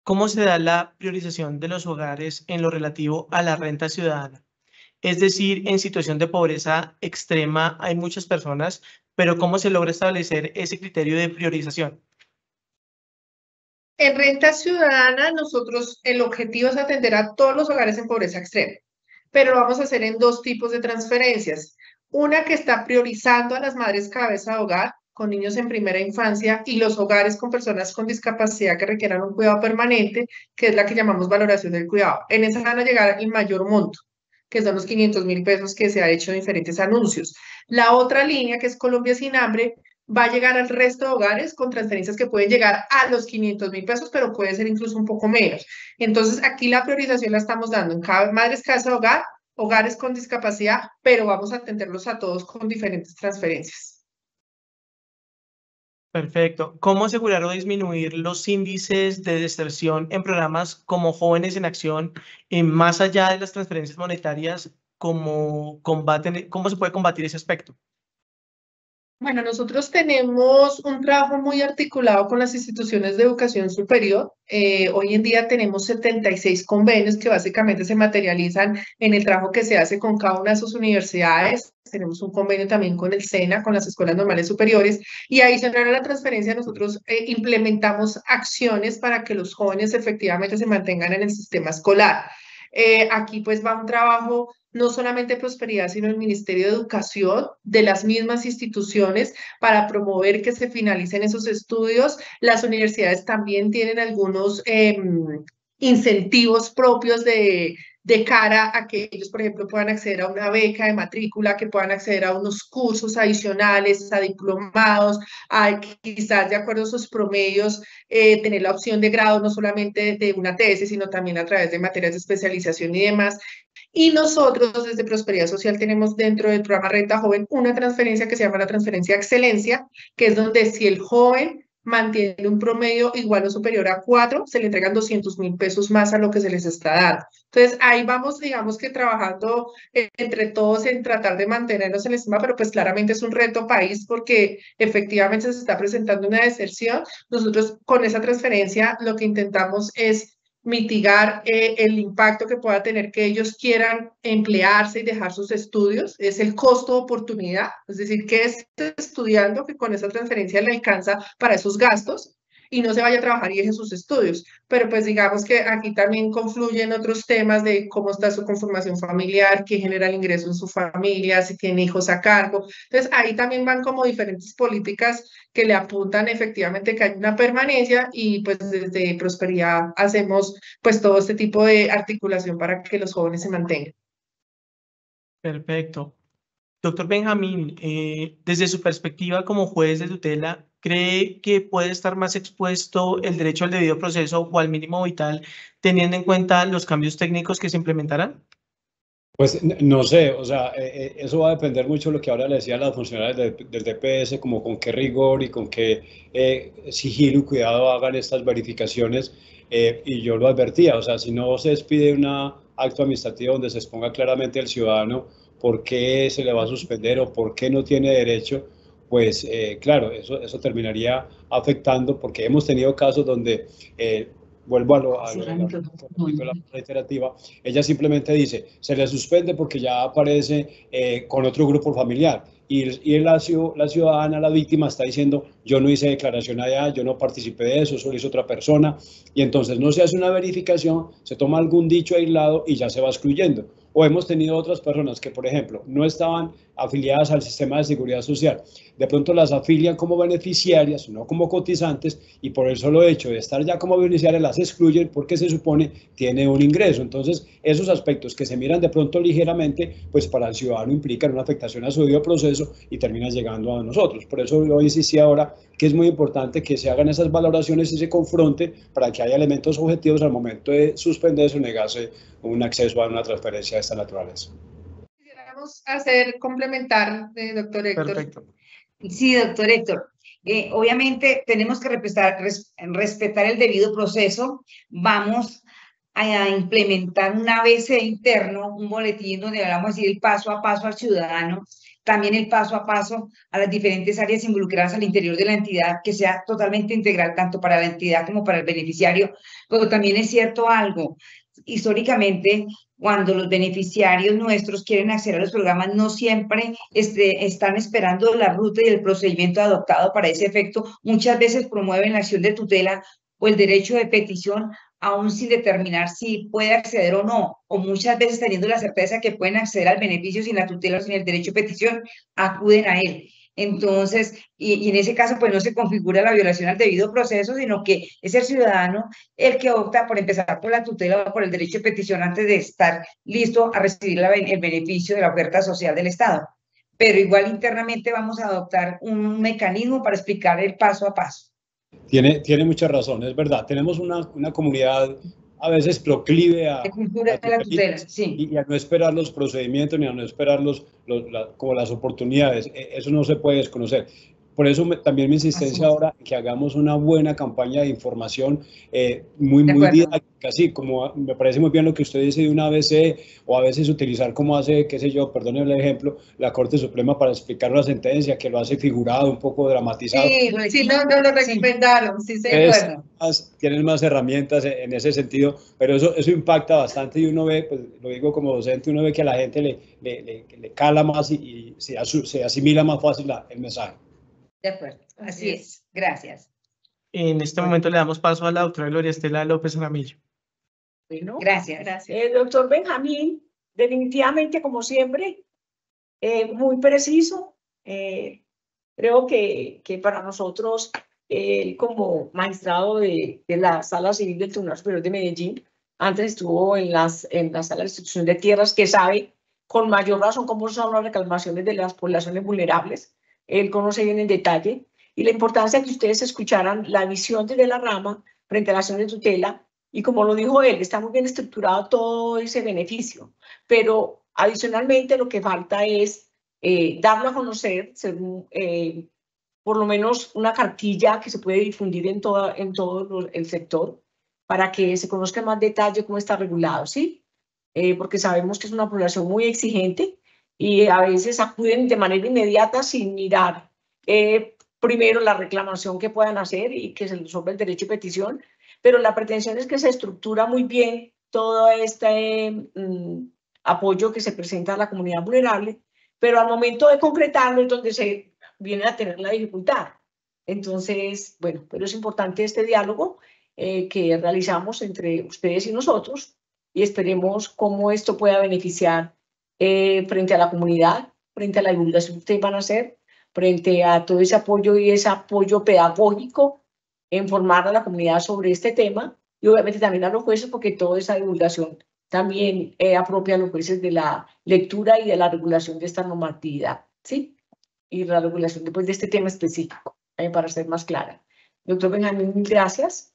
Speaker 5: ¿cómo se da la priorización de los hogares en lo relativo a la renta ciudadana? Es decir, en situación de pobreza extrema hay muchas personas, pero ¿cómo se logra establecer ese criterio de priorización?
Speaker 3: En renta ciudadana, nosotros el objetivo es atender a todos los hogares en pobreza extrema, pero lo vamos a hacer en dos tipos de transferencias. Una que está priorizando a las madres cabeza de hogar con niños en primera infancia y los hogares con personas con discapacidad que requieran un cuidado permanente, que es la que llamamos valoración del cuidado. En esa van a llegar el mayor monto, que son los 500.000 pesos que se ha hecho en diferentes anuncios. La otra línea, que es Colombia Sin Hambre, va a llegar al resto de hogares con transferencias que pueden llegar a los 500.000 pesos, pero puede ser incluso un poco menos. Entonces, aquí la priorización la estamos dando en madres casa de hogar, hogares con discapacidad, pero vamos a atenderlos a todos con diferentes transferencias.
Speaker 5: Perfecto. ¿Cómo asegurar o disminuir los índices de deserción en programas como Jóvenes en Acción, más allá de las transferencias monetarias? ¿Cómo se puede combatir ese aspecto?
Speaker 3: Bueno, nosotros tenemos un trabajo muy articulado con las instituciones de educación superior. Hoy en día tenemos 76 convenios que básicamente se materializan en el trabajo que se hace con cada una de sus universidades. Tenemos un convenio también con el SENA, con las escuelas normales superiores, y adicional a la transferencia nosotros implementamos acciones para que los jóvenes efectivamente se mantengan en el sistema escolar. Aquí pues va un trabajo no solamente de prosperidad, sino el Ministerio de Educación, de las mismas instituciones, para promover que se finalicen esos estudios. Las universidades también tienen algunos incentivos propios de cara a que ellos, por ejemplo, puedan acceder a una beca de matrícula, que puedan acceder a unos cursos adicionales, a diplomados, a quizás de acuerdo a sus promedios, tener la opción de grado no solamente de una tesis, sino también a través de materias de especialización y demás. Y nosotros desde Prosperidad Social tenemos dentro del programa Renta Joven una transferencia que se llama la transferencia Excelencia, que es donde si el joven mantiene un promedio igual o superior a 4, se le entregan 200.000 pesos más a lo que se les está dando. Entonces, ahí vamos, digamos que trabajando entre todos en tratar de mantenernos en el sistema, pero pues claramente es un reto país porque efectivamente se está presentando una deserción. Nosotros con esa transferencia lo que intentamos es mitigar el impacto que pueda tener que ellos quieran emplearse y dejar sus estudios, es el costo de oportunidad, es decir, que esté estudiando que con esa transferencia le alcanza para esos gastos. y no se vaya a trabajar y deje sus estudios. Pero pues digamos que aquí también confluyen otros temas de cómo está su conformación familiar, qué genera el ingreso en su familia, si tiene hijos a cargo. Entonces ahí también van como diferentes políticas que le apuntan efectivamente que hay una permanencia, y pues desde Prosperidad hacemos pues todo este tipo de articulación para que los jóvenes se mantengan.
Speaker 5: Perfecto. Doctor Benjamín, desde su perspectiva como juez de tutela, ¿cree que puede estar más expuesto el derecho al debido proceso o al mínimo vital teniendo en cuenta los cambios técnicos que se implementarán?
Speaker 4: Pues no sé, o sea, eso va a depender mucho de lo que ahora le decía a las funcionarias del DPS, como con qué rigor y con qué sigilo y cuidado hagan estas verificaciones. Y yo lo advertía, o sea, si no se expide un acto administrativo donde se exponga claramente al ciudadano por qué se le va a suspender o por qué no tiene derecho, pues claro, eso terminaría afectando, porque hemos tenido casos donde vuelvo a lo de la reiterativa, ella simplemente dice, se le suspende porque ya aparece con otro grupo familiar. Y la ciudadana, la víctima, está diciendo, yo no hice declaración allá, yo no participé de eso lo hizo otra persona. Y entonces no se hace una verificación, se toma algún dicho aislado y ya se va excluyendo. O hemos tenido otras personas que, por ejemplo, no estaban afiliadas al sistema de seguridad social. De pronto las afilian como beneficiarias, no como cotizantes, y por el solo hecho de estar ya como beneficiarias las excluyen porque se supone tiene un ingreso. Entonces, esos aspectos que se miran de pronto ligeramente, pues para el ciudadano implican una afectación a su debido proceso y terminan llegando a nosotros. Por eso yo insistí ahora que es muy importante que se hagan esas valoraciones y se confronte para que haya elementos objetivos al momento de suspenderse o negarse un acceso a una transferencia de esta naturaleza.
Speaker 3: Quisiéramos complementar, doctor Héctor.
Speaker 5: Perfecto.
Speaker 2: Sí, doctor Héctor. Obviamente tenemos que respetar el debido proceso. Vamos a implementar un ABC interno, un boletín donde vamos a decir el paso a paso al ciudadano, también el paso a paso a las diferentes áreas involucradas al interior de la entidad, que sea totalmente integral tanto para la entidad como para el beneficiario. Pero también es cierto algo, históricamente, cuando los beneficiarios nuestros quieren acceder a los programas, no siempre están esperando la ruta y el procedimiento adoptado para ese efecto. Muchas veces promueven la acción de tutela o el derecho de petición, aún sin determinar si puede acceder o no, o muchas veces teniendo la certeza que pueden acceder al beneficio sin la tutela o sin el derecho de petición, acuden a él. Entonces, y en ese caso, pues no se configura la violación al debido proceso, sino que es el ciudadano el que opta por empezar por la tutela o por el derecho de petición antes de estar listo a recibir el beneficio de la oferta social del Estado. Pero igual internamente vamos a adoptar un mecanismo para explicar el paso a paso.
Speaker 4: Tiene mucha razón, es verdad. Tenemos una comunidad a veces proclive a,
Speaker 2: de cultura de la tutela, sí.
Speaker 4: Y a no esperar los procedimientos ni a no esperar como las oportunidades. Eso no se puede desconocer. Por eso también mi insistencia ahora que hagamos una buena campaña de información muy didáctica, así como me parece muy bien lo que usted dice de una ABC, o a veces utilizar como hace, qué sé yo, perdone el ejemplo, la Corte Suprema para explicar una sentencia que lo hace figurado, un poco dramatizado.
Speaker 3: Sí, no lo recomendaron, sí,
Speaker 4: tienen más herramientas en ese sentido, pero eso impacta bastante y uno ve, pues lo digo como docente, uno ve que a la gente le cala más y se asimila más fácil el mensaje.
Speaker 2: De acuerdo, así es. Gracias.
Speaker 5: En este momento le damos paso a la doctora Gloria Estela López Jaramillo.
Speaker 1: Bueno,
Speaker 2: gracias.
Speaker 1: Doctor Benjamín, definitivamente, como siempre, muy preciso. Creo que para nosotros, como magistrado de la Sala Civil del Tribunal Superior de Medellín, antes estuvo en la Sala de Instrucción de Tierras, que sabe con mayor razón cómo son las reclamaciones de las poblaciones vulnerables. Él conoce bien en detalle, y la importancia de que ustedes escucharan la visión desde la rama frente a la acción de tutela, y como lo dijo él, está muy bien estructurado todo ese beneficio, pero adicionalmente lo que falta es darlo a conocer, por lo menos una cartilla que se puede difundir en todo el sector, para que se conozca en más detalle cómo está regulado, ¿sí? Porque sabemos que es una población muy exigente, y a veces acuden de manera inmediata sin mirar primero la reclamación que puedan hacer y que se resuelva el derecho de petición, pero la pretensión es que se estructura muy bien todo este apoyo que se presenta a la comunidad vulnerable, pero al momento de concretarlo es donde se viene a tener la dificultad. Entonces, bueno, pero es importante este diálogo que realizamos entre ustedes y nosotros y esperemos cómo esto pueda beneficiar frente a la comunidad, frente a la divulgación que ustedes van a hacer, frente a todo ese apoyo y ese apoyo pedagógico en formar a la comunidad sobre este tema y obviamente también a los jueces porque toda esa divulgación también apropia a los jueces de la lectura y de la regulación de esta normatividad, ¿sí? Y la regulación después de este tema específico, para ser más clara. Doctor Benjamín, mil gracias.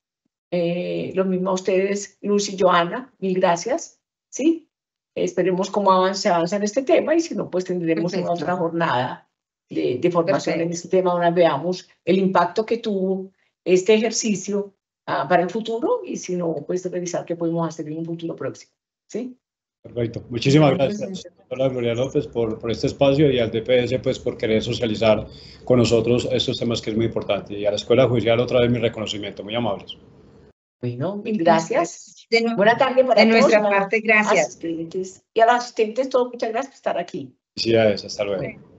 Speaker 1: Lo mismo a ustedes, Luz y Joana, mil gracias, ¿sí? Esperemos cómo se avanza en este tema y si no, pues tendremos una otra jornada de formación en este tema donde veamos el impacto que tuvo este ejercicio para el futuro y si no, pues revisar qué podemos hacer en un futuro próximo, ¿sí?
Speaker 4: Perfecto. Muchísimas gracias, doctora Gloria López, por este espacio y al DPS pues, por querer socializar con nosotros estos temas que es muy importante. Y a la Escuela Judicial otra vez mi reconocimiento. Muy amables.
Speaker 1: Bueno, mil gracias. Buena tarde para
Speaker 2: todos. De nuestra
Speaker 1: parte,
Speaker 2: gracias.
Speaker 1: Asistentes. Y a los asistentes, todos, muchas gracias por estar aquí.
Speaker 4: Felicidades, hasta luego.